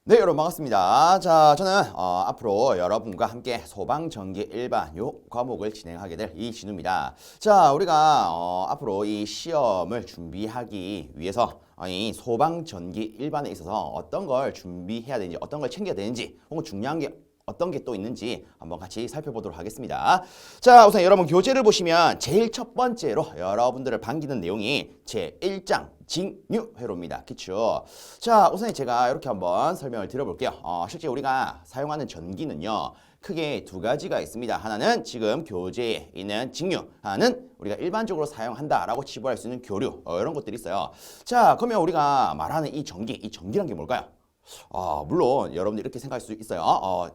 네, 여러분 반갑습니다. 자, 저는 앞으로 여러분과 함께 소방전기 일반 요 과목을 진행하게 될 이진우입니다. 자, 우리가 앞으로 이 시험을 준비하기 위해서 이 소방전기 일반에 있어서 어떤 걸 준비해야 되는지, 어떤 걸 챙겨야 되는지, 혹은 중요한 게 어떤 게 또 있는지 한번 같이 살펴보도록 하겠습니다. 자, 우선 여러분 교재를 보시면 제일 첫 번째로 여러분들을 반기는 내용이 제1장 징유회로입니다. 그쵸? 자, 우선 제가 이렇게 한번 설명을 드려볼게요. 실제 우리가 사용하는 전기는요, 크게 두 가지가 있습니다. 하나는 지금 교재에 있는 징유, 하나는 우리가 일반적으로 사용한다라고 치부할 수 있는 교류, 이런 것들이 있어요. 자, 그러면 우리가 말하는 이 전기란 게 뭘까요? 물론 여러분들 이렇게 생각할 수 있어요.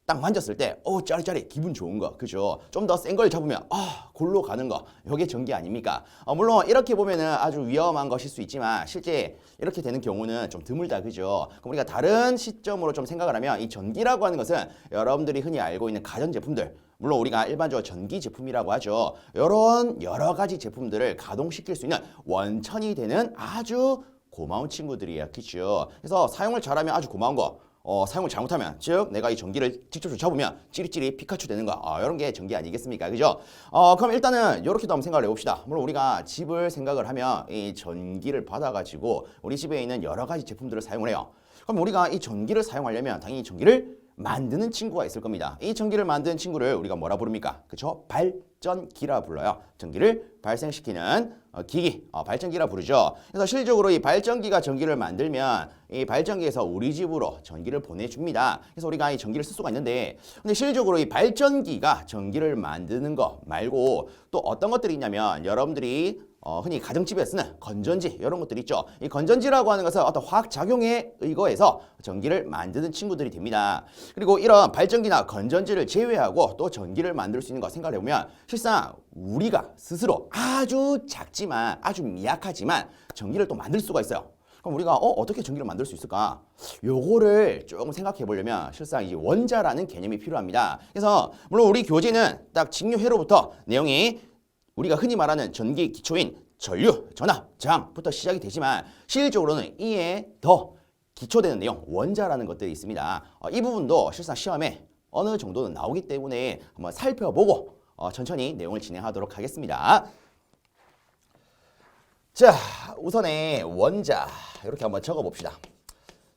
딱 만졌을 때 짜릿짜릿 기분 좋은 거, 그죠? 좀 더 센 걸 잡으면 골로 가는 거, 이게 전기 아닙니까? 물론 이렇게 보면은 아주 위험한 것일 수 있지만 실제 이렇게 되는 경우는 좀 드물다, 그죠? 그럼 우리가 다른 시점으로 좀 생각을 하면 이 전기라고 하는 것은 여러분들이 흔히 알고 있는 가전제품들, 물론 우리가 일반적으로 전기 제품이라고 하죠. 이런 여러 가지 제품들을 가동시킬 수 있는 원천이 되는 아주 고마운 친구들이에요. 그렇죠? 그래서 사용을 잘하면 아주 고마운 거, 사용을 잘못하면, 즉 내가 이 전기를 직접 잡으면 찌릿찌릿 피카츄 되는 거, 이런 게 전기 아니겠습니까? 그죠? 그럼 일단은 이렇게도 한번 생각을 해봅시다. 물론 우리가 집을 생각을 하면 이 전기를 받아가지고 우리 집에 있는 여러 가지 제품들을 사용을 해요. 그럼 우리가 이 전기를 사용하려면 당연히 전기를 만드는 친구가 있을 겁니다. 이 전기를 만드는 친구를 우리가 뭐라 부릅니까? 그쵸? 발전기라 불러요. 전기를 발생시키는 기기, 발전기라 부르죠. 그래서 실질적으로 이 발전기가 전기를 만들면 이 발전기에서 우리 집으로 전기를 보내줍니다. 그래서 우리가 이 전기를 쓸 수가 있는데, 근데 실질적으로 이 발전기가 전기를 만드는 거 말고 또 어떤 것들이 있냐면, 여러분들이 흔히 가정집에 쓰는 건전지, 이런 것들이 있죠. 이 건전지라고 하는 것은 어떤 화학작용에 의거해서 전기를 만드는 친구들이 됩니다. 그리고 이런 발전기나 건전지를 제외하고 또 전기를 만들 수 있는 거 생각을 해보면, 실상 우리가 스스로 아주 작지만, 아주 미약하지만 전기를 또 만들 수가 있어요. 그럼 우리가 어떻게 전기를 만들 수 있을까? 요거를 조금 생각해 보려면 실상 이제 원자라는 개념이 필요합니다. 그래서 물론 우리 교재는 딱 징유회로부터 내용이 우리가 흔히 말하는 전기 기초인 전류, 전압, 저항부터 시작이 되지만, 실질적으로는 이에 더 기초되는 내용, 원자라는 것들이 있습니다. 이 부분도 실상 시험에 어느 정도는 나오기 때문에 한번 살펴보고 천천히 내용을 진행하도록 하겠습니다. 자, 우선에 원자 이렇게 한번 적어봅시다.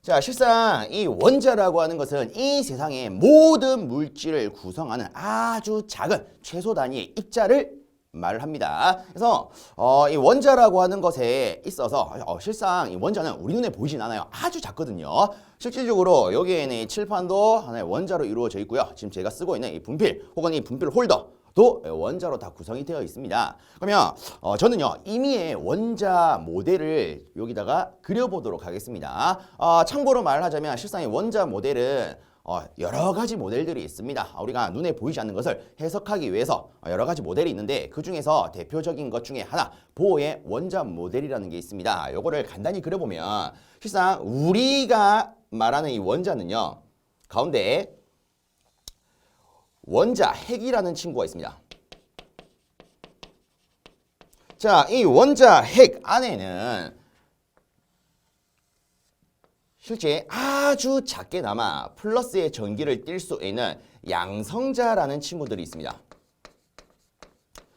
자, 실상 이 원자라고 하는 것은 이 세상의 모든 물질을 구성하는 아주 작은 최소 단위의 입자를 말을 합니다. 그래서 이 원자라고 하는 것에 있어서 실상 이 원자는 우리 눈에 보이진 않아요. 아주 작거든요. 실질적으로 여기에는 칠판도 하나의 원자로 이루어져 있고요. 지금 제가 쓰고 있는 이 분필 혹은 이 분필 홀더도 원자로 다 구성이 되어 있습니다. 그러면 저는요, 이미의 원자 모델을 여기다가 그려보도록 하겠습니다. 참고로 말하자면 실상 이 원자 모델은 여러 가지 모델들이 있습니다. 우리가 눈에 보이지 않는 것을 해석하기 위해서 여러 가지 모델이 있는데, 그 중에서 대표적인 것 중에 하나, 보의 원자 모델이라는 게 있습니다. 요거를 간단히 그려보면 실상 우리가 말하는 이 원자는요, 가운데 원자 핵이라는 친구가 있습니다. 자, 이 원자 핵 안에는 실제 아주 작게나마 플러스의 전기를 띌 수 있는 양성자라는 친구들이 있습니다.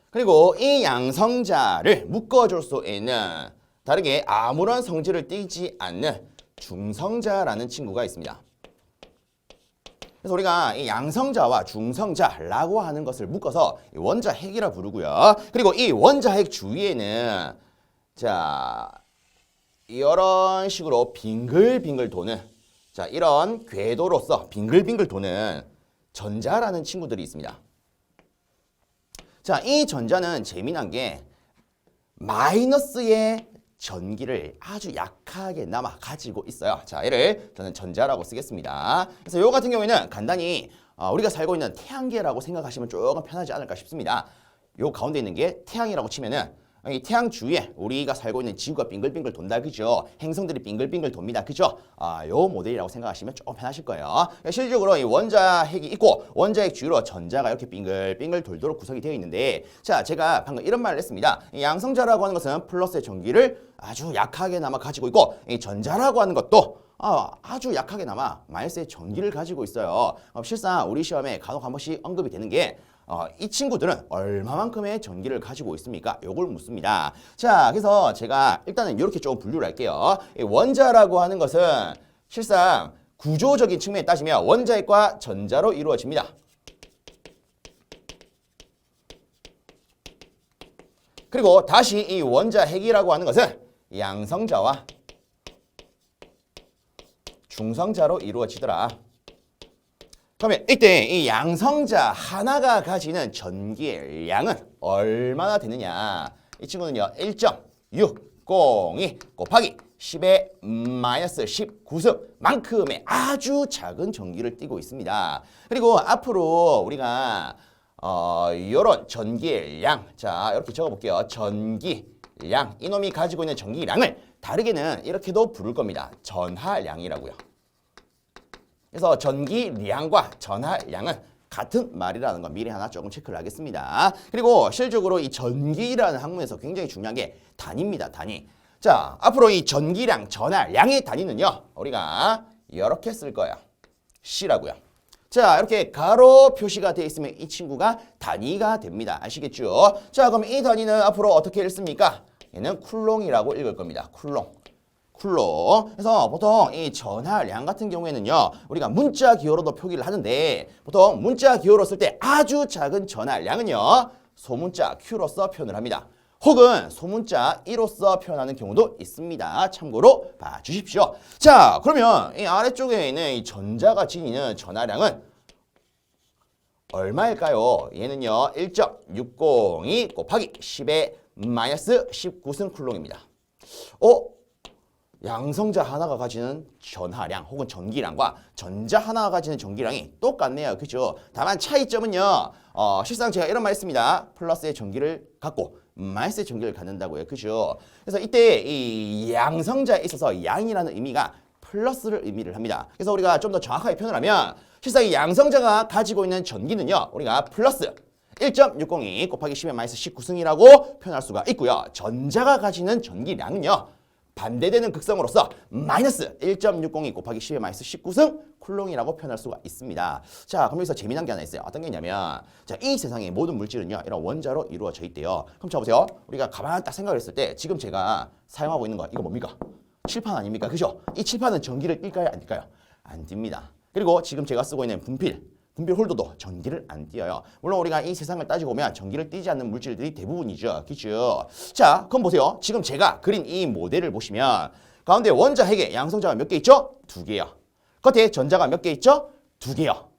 그리고 이 양성자를 묶어줄 수 있는 다르게 아무런 성질을 띠지 않는 중성자라는 친구가 있습니다. 그래서 우리가 이 양성자와 중성자라고 하는 것을 묶어서 원자 핵이라 부르고요. 그리고 이 원자 핵 주위에는 이런 식으로 빙글빙글 도는, 이런 궤도로서 빙글빙글 도는 전자라는 친구들이 있습니다. 자, 이 전자는 재미난 게 마이너스의 전기를 아주 약하게나마 가지고 있어요. 자, 얘를 저는 전자라고 쓰겠습니다. 그래서 이 같은 경우에는 간단히 우리가 살고 있는 태양계라고 생각하시면 조금 편하지 않을까 싶습니다. 요 가운데 있는 게 태양이라고 치면은 이 태양 주위에 우리가 살고 있는 지구가 빙글빙글 돈다, 그죠? 행성들이 빙글빙글 돕니다, 그죠? 요 모델이라고 생각하시면 조금 편하실 거예요. 실질적으로 이 원자 핵이 있고 원자 핵 주위로 전자가 이렇게 빙글빙글 돌도록 구성이 되어 있는데, 자, 제가 방금 이런 말을 했습니다. 이 양성자라고 하는 것은 플러스의 전기를 아주 약하게나마 가지고 있고, 이 전자라고 하는 것도 아주 약하게나마 마이너스의 전기를 가지고 있어요. 실상 우리 시험에 간혹 한 번씩 언급이 되는 게 이 친구들은 얼마만큼의 전기를 가지고 있습니까? 요걸 묻습니다. 자, 그래서 제가 일단은 이렇게 좀 분류를 할게요. 이 원자라고 하는 것은 실상 구조적인 측면에 따지면 원자핵과 전자로 이루어집니다. 그리고 다시 이 원자핵이라고 하는 것은 양성자와 중성자로 이루어지더라. 그러면 이때 이 양성자 하나가 가지는 전기의 양은 얼마나 되느냐? 이 친구는요 1.602 곱하기 10의 마이너스 19승만큼의 아주 작은 전기를 띠고 있습니다. 그리고 앞으로 우리가 이런 전기의 양, 자 이렇게 적어볼게요. 전기량, 이놈이 가지고 있는 전기량을 다르게는 이렇게도 부를 겁니다. 전하량이라고요. 그래서 전기량과 전하량은 같은 말이라는 거 미리 하나 조금 체크를 하겠습니다. 그리고 실질적으로 이 전기라는 학문에서 굉장히 중요한 게 단위입니다. 단위. 자, 앞으로 이 전기량, 전하량의 단위는요. 우리가 이렇게 쓸 거예요. C라고요. 자, 이렇게 가로 표시가 되어 있으면 이 친구가 단위가 됩니다. 아시겠죠? 자, 그럼 이 단위는 앞으로 어떻게 읽습니까? 얘는 쿨롱이라고 읽을 겁니다. 쿨롱. 그래서 보통 이 전하량 같은 경우에는요, 우리가 문자 기호로도 표기를 하는데, 보통 문자 기호로 쓸 때 아주 작은 전하량은요, 소문자 Q로서 표현을 합니다. 혹은 소문자 E로서 표현하는 경우도 있습니다. 참고로 봐주십시오. 자, 그러면 이 아래쪽에 있는 이 전자가 지니는 전하량은 얼마일까요? 얘는요, 1.602 곱하기 10의 마이너스 19승 쿨롱입니다. 양성자 하나가 가지는 전하량 혹은 전기량과 전자 하나가 가지는 전기량이 똑같네요. 그렇죠? 다만 차이점은요. 실상 제가 이런 말 했습니다. 플러스의 전기를 갖고 마이너스의 전기를 갖는다고요. 그렇죠? 그래서 이때 이 양성자에 있어서 양이라는 의미가 플러스를 의미를 합니다. 그래서 우리가 좀 더 정확하게 표현을 하면 실상 이 양성자가 가지고 있는 전기는요. 우리가 플러스 1.602 곱하기 10의 마이너스 19승이라고 표현할 수가 있고요. 전자가 가지는 전기량은요. 반대되는 극성으로서 마이너스 1.602 곱하기 10의 마이너스 19승 쿨롱이라고 표현할 수가 있습니다. 자, 그럼 여기서 재미난 게 하나 있어요. 어떤 게 있냐면, 자, 이 세상의 모든 물질은요, 이런 원자로 이루어져 있대요. 그럼 자 보세요. 우리가 가만히 딱 생각을 했을 때 지금 제가 사용하고 있는 거 이거 뭡니까? 칠판 아닙니까? 그죠? 이 칠판은 전기를 띨까요? 안 띨까요? 안 띨니다. 그리고 지금 제가 쓰고 있는 분필 홀더도 전기를 안 띄어요. 물론 우리가 이 세상을 따지고 보면 전기를 띄지 않는 물질들이 대부분이죠. 그렇죠? 자, 그럼 보세요. 지금 제가 그린 이 모델을 보시면 가운데 원자 핵에 양성자가 몇 개 있죠? 2개요. 겉에 전자가 몇 개 있죠? 2개요.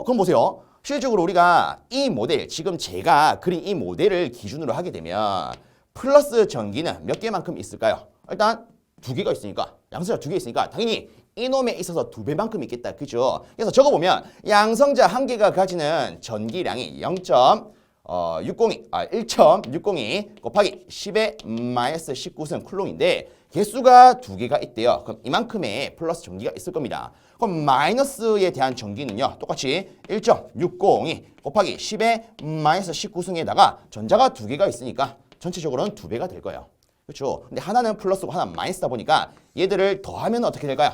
그럼 보세요. 실질적으로 우리가 이 모델, 지금 제가 그린 이 모델을 기준으로 하게 되면 플러스 전기는 몇 개만큼 있을까요? 일단 2개가 있으니까, 양성자 2개 있으니까 당연히 이놈에 있어서 2배만큼 있겠다. 그죠? 그래서 적어보면 양성자 한 개가 가지는 전기량이 1.602 곱하기 10의 마이너스 19승 쿨롱인데 개수가 2개가 있대요. 그럼 이만큼의 플러스 전기가 있을 겁니다. 그럼 마이너스에 대한 전기는요. 똑같이 1.602 곱하기 10의 마이너스 19승에다가 전자가 2개가 있으니까 전체적으로는 2배가 될 거예요. 그렇죠? 근데 하나는 플러스고 하나는 마이너스다 보니까 얘들을 더하면 어떻게 될까요?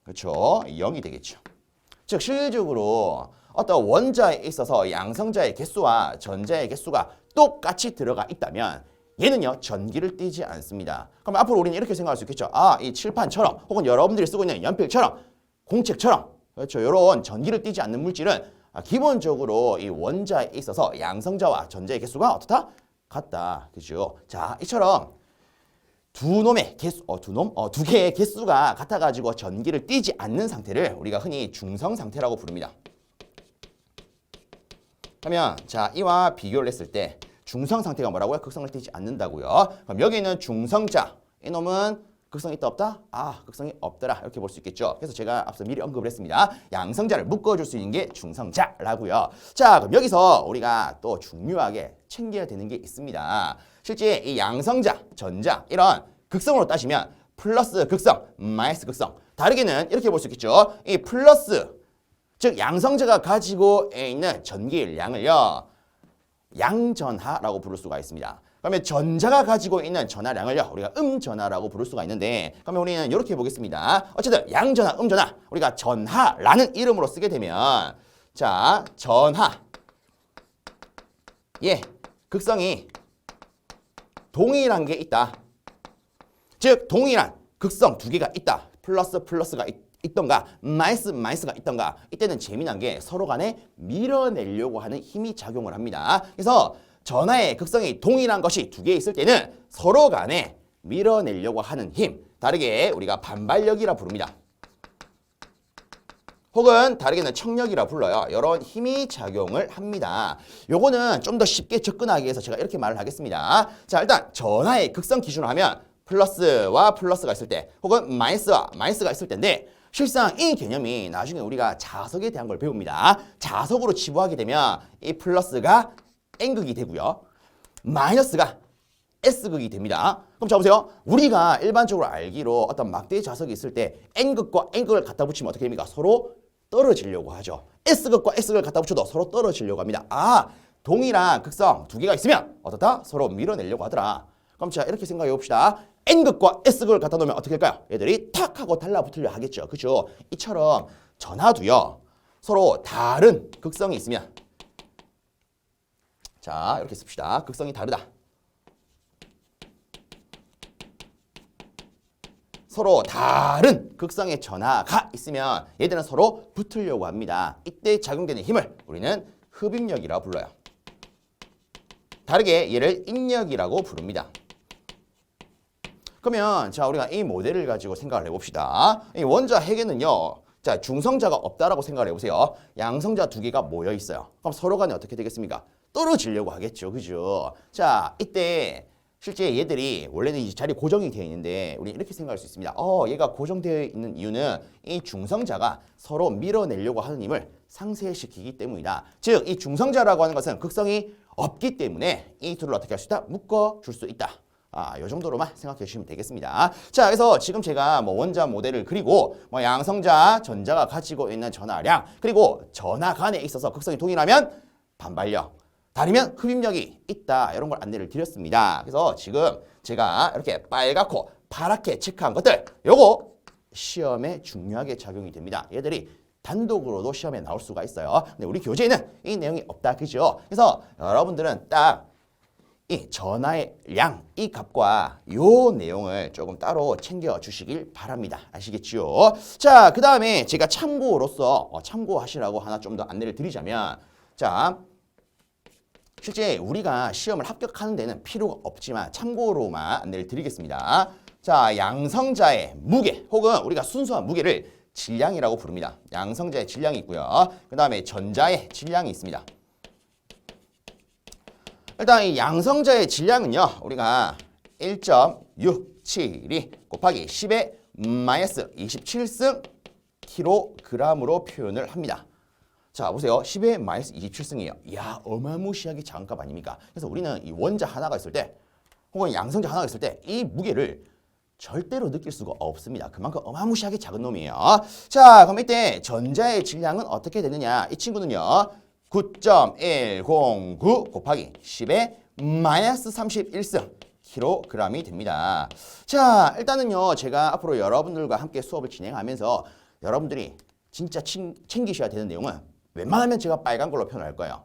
그렇죠? 0이 되겠죠. 즉 실질적으로 어떤 원자에 있어서 양성자의 개수와 전자의 개수가 똑같이 들어가 있다면 얘는요 전기를 띠지 않습니다. 그럼 앞으로 우리는 이렇게 생각할 수 있겠죠. 이 칠판처럼 혹은 여러분들이 쓰고 있는 연필처럼 공책처럼 그렇죠. 이런 전기를 띠지 않는 물질은 기본적으로 이 원자에 있어서 양성자와 전자의 개수가 어떻다? 같다. 그죠? 자, 이처럼 두 개의 개수가 같아가지고 전기를 띠지 않는 상태를 우리가 흔히 중성 상태라고 부릅니다. 그러면 자, 이와 비교를 했을 때 중성 상태가 뭐라고요? 극성을 띠지 않는다고요. 그럼 여기 있는 중성자, 이놈은 극성이 있다 없다? 극성이 없더라. 이렇게 볼 수 있겠죠. 그래서 제가 앞서 미리 언급을 했습니다. 양성자를 묶어줄 수 있는 게 중성자라고요. 자, 그럼 여기서 우리가 또 중요하게 챙겨야 되는 게 있습니다. 실제 이 양성자, 전자 이런 극성으로 따지면 플러스 극성, 마이너스 극성. 다르게는 이렇게 볼 수 있겠죠. 이 플러스, 즉 양성자가 가지고 있는 전기의 양을요. 양전하라고 부를 수가 있습니다. 그러면 전자가 가지고 있는 전하량을요, 우리가 음전하라고 부를 수가 있는데, 그러면 우리는 이렇게 보겠습니다. 어쨌든 양전하, 음전하, 우리가 전하라는 이름으로 쓰게 되면, 자, 전하, 예, 극성이 동일한 게 있다. 즉, 동일한 극성 두 개가 있다. 플러스가 있던가, 마이너스가 있던가, 이때는 재미난 게 서로 간에 밀어내려고 하는 힘이 작용을 합니다. 그래서 전하의 극성이 동일한 것이 두 개 있을 때는 서로 간에 밀어내려고 하는 힘, 다르게 우리가 반발력이라 부릅니다. 혹은 다르게는 청력이라 불러요. 이런 힘이 작용을 합니다. 요거는 좀 더 쉽게 접근하기 위해서 제가 이렇게 말을 하겠습니다. 자, 일단 전하의 극성 기준으로 하면 플러스와 플러스가 있을 때, 혹은 마이너스와 마이너스가 있을 때인데, 실상 이 개념이 나중에 우리가 자석에 대한 걸 배웁니다. 자석으로 치부하게 되면 이 플러스가 N극이 되고요, 마이너스가 S극이 됩니다. 그럼 자 보세요. 우리가 일반적으로 알기로 어떤 막대 자석이 있을 때 N극과 N극을 갖다 붙이면 어떻게 됩니까? 서로 떨어지려고 하죠. S극과 S극을 갖다 붙여도 서로 떨어지려고 합니다. 아, 동일한 극성 두 개가 있으면 어떻다? 서로 밀어내려고 하더라. 그럼 자, 이렇게 생각해 봅시다. N극과 S극을 갖다 놓으면 어떻게 할까요? 얘들이 탁 하고 달라붙으려 하겠죠. 그렇죠? 이처럼 전하도요, 서로 다른 극성이 있으면, 자, 이렇게 씁시다. 극성이 다르다. 서로 다른 극성의 전하가 있으면 얘들은 서로 붙으려고 합니다. 이때 작용되는 힘을 우리는 흡입력이라 불러요. 다르게 얘를 인력이라고 부릅니다. 그러면 자, 우리가 이 모델을 가지고 생각을 해봅시다. 이 원자 핵에는요, 자, 중성자가 없다라고 생각을 해보세요. 양성자 두 개가 모여 있어요. 그럼 서로 간에 어떻게 되겠습니까? 떨어지려고 하겠죠. 그죠? 자, 이때 실제 얘들이 원래는 이 자리 고정이 되어 있는데, 우리 이렇게 생각할 수 있습니다. 얘가 고정되어 있는 이유는 이 중성자가 서로 밀어내려고 하는 힘을 상쇄시키기 때문이다. 즉, 이 중성자라고 하는 것은 극성이 없기 때문에 이 둘을 어떻게 할 수 있다? 묶어줄 수 있다. 이 정도로만 생각해 주시면 되겠습니다. 자, 그래서 지금 제가 뭐 원자 모델을 그리고 뭐 양성자, 전자가 가지고 있는 전하량, 그리고 전하 간에 있어서 극성이 동일하면 반발력, 다르면 흡입력이 있다. 이런 걸 안내를 드렸습니다. 그래서 지금 제가 이렇게 빨갛고 파랗게 체크한 것들, 요거 시험에 중요하게 작용이 됩니다. 얘들이 단독으로도 시험에 나올 수가 있어요. 근데 우리 교재에는 이 내용이 없다. 그죠? 그래서 여러분들은 딱 이 전하의 량, 이 값과 요 내용을 조금 따로 챙겨 주시길 바랍니다. 아시겠지요? 자, 그 다음에 제가 참고로서 참고하시라고 하나 좀 더 안내를 드리자면, 자, 실제 우리가 시험을 합격하는 데는 필요가 없지만 참고로만 안내를 드리겠습니다. 자, 양성자의 무게, 혹은 우리가 순수한 무게를 질량이라고 부릅니다. 양성자의 질량이 있고요. 그 다음에 전자의 질량이 있습니다. 일단 이 양성자의 질량은요, 우리가 1.672 곱하기 10의 마이너스 27승 킬로그램으로 표현을 합니다. 자, 보세요. 10의 마이너스 27승이에요. 이야, 어마무시하게 작은 값 아닙니까? 그래서 우리는 이 원자 하나가 있을 때, 혹은 양성자 하나가 있을 때 이 무게를 절대로 느낄 수가 없습니다. 그만큼 어마무시하게 작은 놈이에요. 자, 그럼 이때 전자의 질량은 어떻게 되느냐? 이 친구는요, 9.109 곱하기 10의 마이너스 31승 킬로그램이 됩니다. 자, 일단은요, 제가 앞으로 여러분들과 함께 수업을 진행하면서 여러분들이 진짜 챙기셔야 되는 내용은 웬만하면 제가 빨간 걸로 표현할 거예요.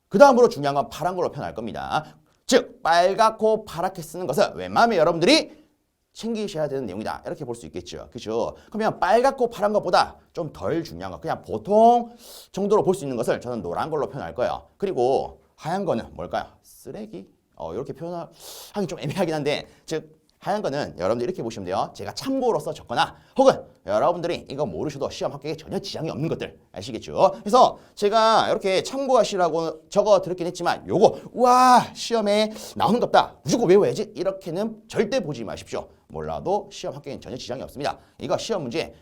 그 다음으로 중요한 건 파란 걸로 표현할 겁니다. 즉, 빨갛고 파랗게 쓰는 것은 웬만하면 여러분들이 챙기셔야 되는 내용이다. 이렇게 볼 수 있겠죠. 그죠? 그러면 빨갛고 파란 것보다 좀 덜 중요한 거, 그냥 보통 정도로 볼 수 있는 것을 저는 노란 걸로 표현할 거예요. 그리고 하얀 거는 뭘까요? 쓰레기? 이렇게 표현하기 좀 애매하긴 한데, 즉 하얀 거는 여러분들 이렇게 보시면 돼요. 제가 참고로서 적거나, 혹은 여러분들이 이거 모르셔도 시험 합격에 전혀 지장이 없는 것들, 아시겠죠? 그래서 제가 이렇게 참고하시라고 적어 드렸긴 했지만, 요거 와, 시험에 나오는 것 없다, 무조건 외워야지, 이렇게는 절대 보지 마십시오. 몰라도 시험 합격엔 전혀 지장이 없습니다. 이거 시험 문제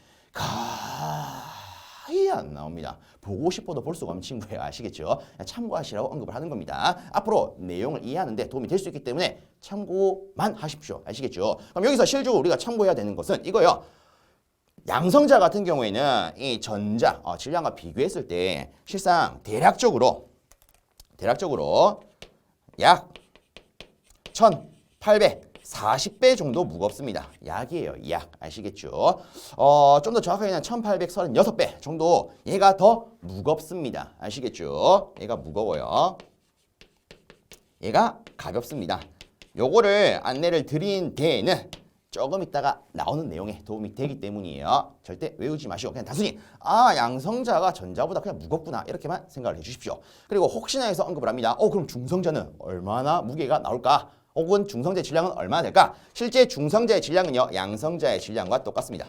거의 안 나옵니다. 보고 싶어도 볼 수가 없는 친구예요. 아시겠죠? 참고하시라고 언급을 하는 겁니다. 앞으로 내용을 이해하는데 도움이 될 수 있기 때문에 참고만 하십시오. 아시겠죠? 그럼 여기서 실적으로 우리가 참고해야 되는 것은 이거요. 양성자 같은 경우에는 이 전자, 질량과 비교했을 때 실상 대략적으로 약 1840배 정도 무겁습니다. 약이에요. 약. 아시겠죠? 좀 더 정확하게는 1836배 정도 얘가 더 무겁습니다. 아시겠죠? 얘가 무거워요. 얘가 가볍습니다. 요거를 안내를 드린 데에는 조금 있다가 나오는 내용에 도움이 되기 때문이에요. 절대 외우지 마시고 그냥 단순히 양성자가 전자보다 그냥 무겁구나 이렇게만 생각을 해주십시오. 그리고 혹시나 해서 언급을 합니다. 그럼 중성자는 얼마나 무게가 나올까? 혹은 중성자의 질량은 얼마나 될까? 실제 중성자의 질량은요. 양성자의 질량과 똑같습니다.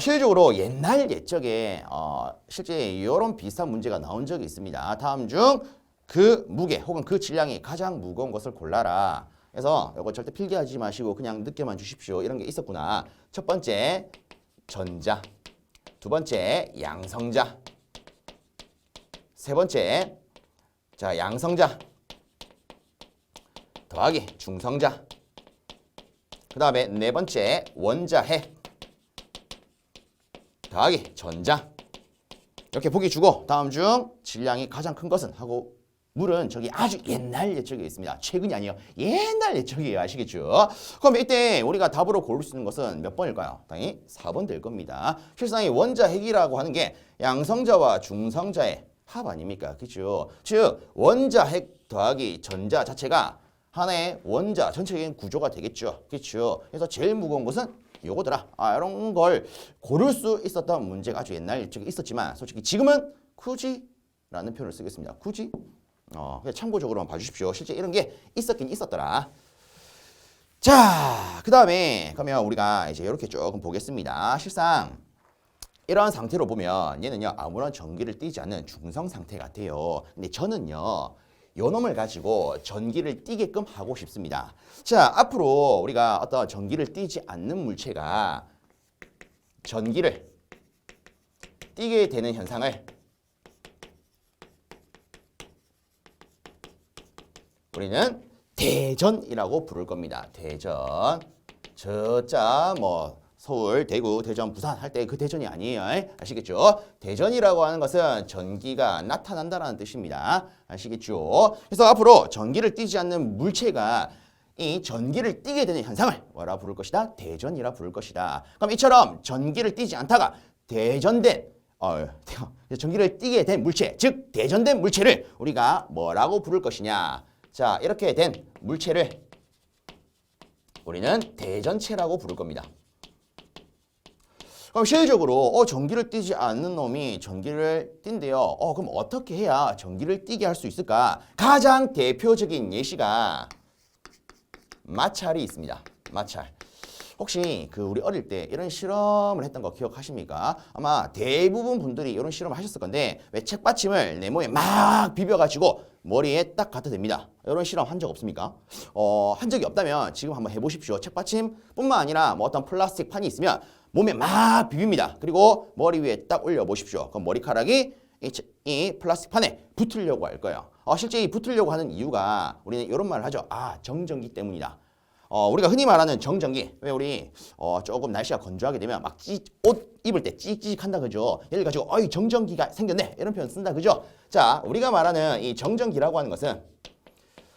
실질적으로 옛날 옛적에 실제 이런 비슷한 문제가 나온 적이 있습니다. 다음 중 그 무게 혹은 그 질량이 가장 무거운 것을 골라라. 그래서 이거 절대 필기하지 마시고 그냥 느껴만 주십시오. 이런 게 있었구나. 첫 번째 전자, 두 번째 양성자, 세 번째 양성자 더하기 중성자, 그 다음에 네 번째 원자핵 더하기 전자. 이렇게 보기 주고 다음 중 질량이 가장 큰 것은 하고 물은 저기 아주 옛날 옛적에 있습니다. 최근이 아니에요. 옛날 옛적이에요. 아시겠죠? 그럼 이때 우리가 답으로 고를 수 있는 것은 몇 번일까요? 당연히 4번 될 겁니다. 실상 이 원자핵이라고 하는 게 양성자와 중성자의 합 아닙니까? 그렇죠? 즉 원자핵 더하기 전자 자체가 하나의 원자 전체적인 구조가 되겠죠. 그렇죠? 그래서 제일 무거운 것은 요거더라. 이런 걸 고를 수 있었던 문제가 아주 옛날 옛적에 있었지만 솔직히 지금은 굳이라는 표현을 쓰겠습니다. 굳이? 그냥 참고적으로만 봐주십시오. 실제 이런 게 있었긴 있었더라. 자, 그 다음에 그러면 우리가 이제 이렇게 조금 보겠습니다. 실상 이런 상태로 보면 얘는요 아무런 전기를 띠지 않는 중성 상태 같아요. 근데 저는요 요 놈을 가지고 전기를 띠게끔 하고 싶습니다. 자, 앞으로 우리가 어떤 전기를 띠지 않는 물체가 전기를 띠게 되는 현상을 우리는 대전이라고 부를 겁니다. 대전. 저자 뭐 서울, 대구, 대전, 부산 할 때 그 대전이 아니에요. 아시겠죠? 대전이라고 하는 것은 전기가 나타난다는 뜻입니다. 아시겠죠? 그래서 앞으로 전기를 띠지 않는 물체가 이 전기를 띠게 되는 현상을 뭐라 부를 것이다? 대전이라 부를 것이다. 그럼 이처럼 전기를 띠지 않다가 대전된 전기를 띠게 된 물체, 즉 대전된 물체를 우리가 뭐라고 부를 것이냐? 자, 이렇게 된 물체를 우리는 대전체라고 부를 겁니다. 그럼 실질적으로 전기를 띠지 않는 놈이 전기를 띈대요. 그럼 어떻게 해야 전기를 띠게 할 수 있을까? 가장 대표적인 예시가 마찰이 있습니다. 마찰. 혹시 우리 어릴 때 이런 실험을 했던 거 기억하십니까? 아마 대부분 분들이 이런 실험을 하셨을 건데 왜 책받침을 내 몸에 막 비벼가지고 머리에 딱 갖다 댑니다. 이런 실험 한 적 없습니까? 한 적이 없다면 지금 한번 해보십시오. 책받침뿐만 아니라 뭐 어떤 플라스틱 판이 있으면 몸에 막 비빕니다. 그리고 머리 위에 딱 올려보십시오. 그럼 머리카락이 이 플라스틱 판에 붙으려고 할 거예요. 실제 이 붙으려고 하는 이유가 우리는 이런 말을 하죠. 정전기 때문이다. 우리가 흔히 말하는 정전기. 왜 우리 조금 날씨가 건조하게 되면 막 옷 입을 때 찌직한다 그죠? 예를 가지고 정전기가 생겼네 이런 표현 쓴다 그죠? 자, 우리가 말하는 이 정전기라고 하는 것은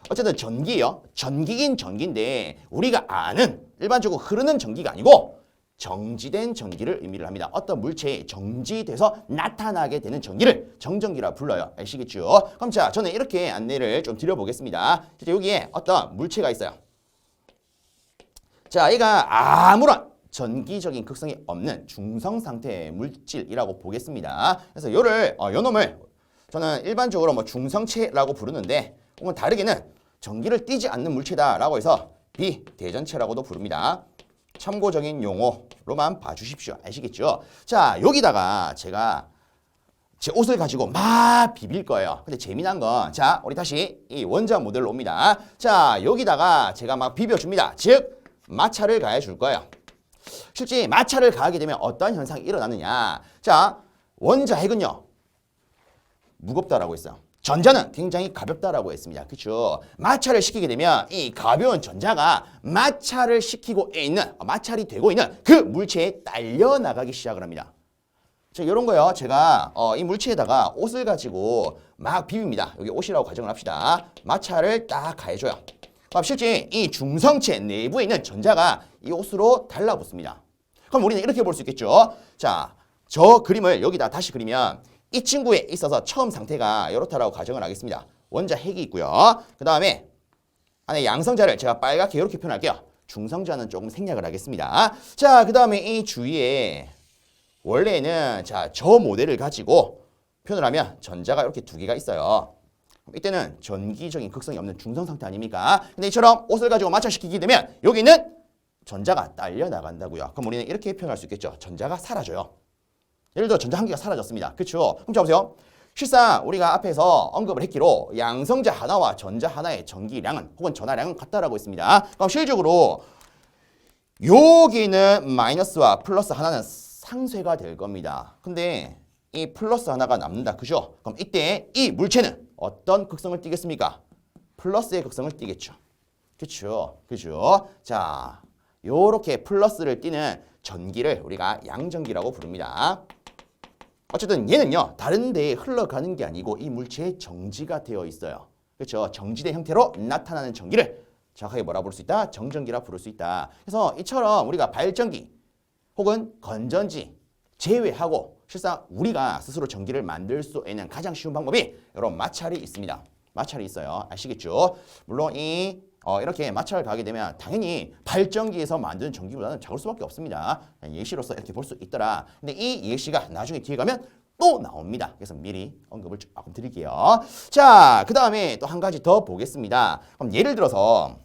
어쨌든 전기예요. 전기긴 전기인데 우리가 아는 일반적으로 흐르는 전기가 아니고 정지된 전기를 의미를 합니다. 어떤 물체에 정지돼서 나타나게 되는 전기를 정전기라 불러요. 아시겠죠? 그럼 자, 저는 이렇게 안내를 좀 드려보겠습니다. 여기에 어떤 물체가 있어요. 자, 얘가 아무런 전기적인 극성이 없는 중성 상태의 물질이라고 보겠습니다. 그래서 요 놈을 저는 일반적으로 뭐 중성체라고 부르는데 혹은 다르게는 전기를 띠지 않는 물체다라고 해서 비대전체라고도 부릅니다. 참고적인 용어로만 봐주십시오. 아시겠죠? 자, 여기다가 제가 제 옷을 가지고 막 비빌 거예요. 근데 재미난 건 자, 우리 다시 이 원자 모델로 옵니다. 자, 여기다가 제가 막 비벼줍니다. 즉 마찰을 가해 줄 거예요. 실제 마찰을 가하게 되면 어떤 현상이 일어나느냐? 자, 원자핵은요 무겁다라고 했어요. 전자는 굉장히 가볍다라고 했습니다. 그렇죠? 마찰을 시키게 되면 이 가벼운 전자가 마찰이 되고 있는 그 물체에 딸려 나가기 시작을 합니다. 자, 이런 거요. 제가 이 물체에다가 옷을 가지고 막 비빕니다. 여기 옷이라고 가정을 합시다. 마찰을 딱 가해줘요. 그럼 실제 이 중성체 내부에 있는 전자가 이 옷으로 달라붙습니다. 그럼 우리는 이렇게 볼 수 있겠죠. 자, 저 그림을 여기다 다시 그리면 이 친구에 있어서 처음 상태가 이렇다라고 가정을 하겠습니다. 원자 핵이 있고요. 그 다음에 안에 양성자를 제가 빨갛게 이렇게 표현할게요. 중성자는 조금 생략을 하겠습니다. 자, 그 다음에 이 주위에 원래는 자, 저 모델을 가지고 표현을 하면 전자가 이렇게 두 개가 있어요. 이때는 전기적인 극성이 없는 중성 상태 아닙니까? 근데 이처럼 옷을 가지고 마찰시키게 되면 여기는 전자가 딸려 나간다고요. 그럼 우리는 이렇게 표현할 수 있겠죠. 전자가 사라져요. 예를 들어 전자 한 개가 사라졌습니다. 그렇죠? 그럼 자 보세요. 실상 우리가 앞에서 언급을 했기로 양성자 하나와 전자 하나의 전기량은 혹은 전하량은 같다라고 했습니다. 그럼 실질적으로 여기는 마이너스와 플러스 하나는 상쇄가 될 겁니다. 근데 이 플러스 하나가 남는다. 그죠? 그럼 이때 이 물체는 어떤 극성을 띠겠습니까? 플러스의 극성을 띠겠죠. 그렇죠? 그죠? 자, 요렇게 플러스를 띠는 전기를 우리가 양전기라고 부릅니다. 어쨌든 얘는요, 다른 데에 흘러가는 게 아니고 이 물체의 정지가 되어 있어요. 그렇죠? 정지된 형태로 나타나는 전기를 정확하게 뭐라 부를 수 있다? 정전기라 부를 수 있다. 그래서 이처럼 우리가 발전기 혹은 건전지 제외하고 실상 우리가 스스로 전기를 만들 수 있는 가장 쉬운 방법이 이런 마찰이 있습니다. 마찰이 있어요. 아시겠죠? 물론 이렇게 마찰을 가게 되면 당연히 발전기에서 만드는 전기보다는 작을 수밖에 없습니다. 예시로서 이렇게 볼 수 있더라. 근데 이 예시가 나중에 뒤에 가면 또 나옵니다. 그래서 미리 언급을 조금 드릴게요. 자, 그 다음에 또 한 가지 더 보겠습니다. 그럼 예를 들어서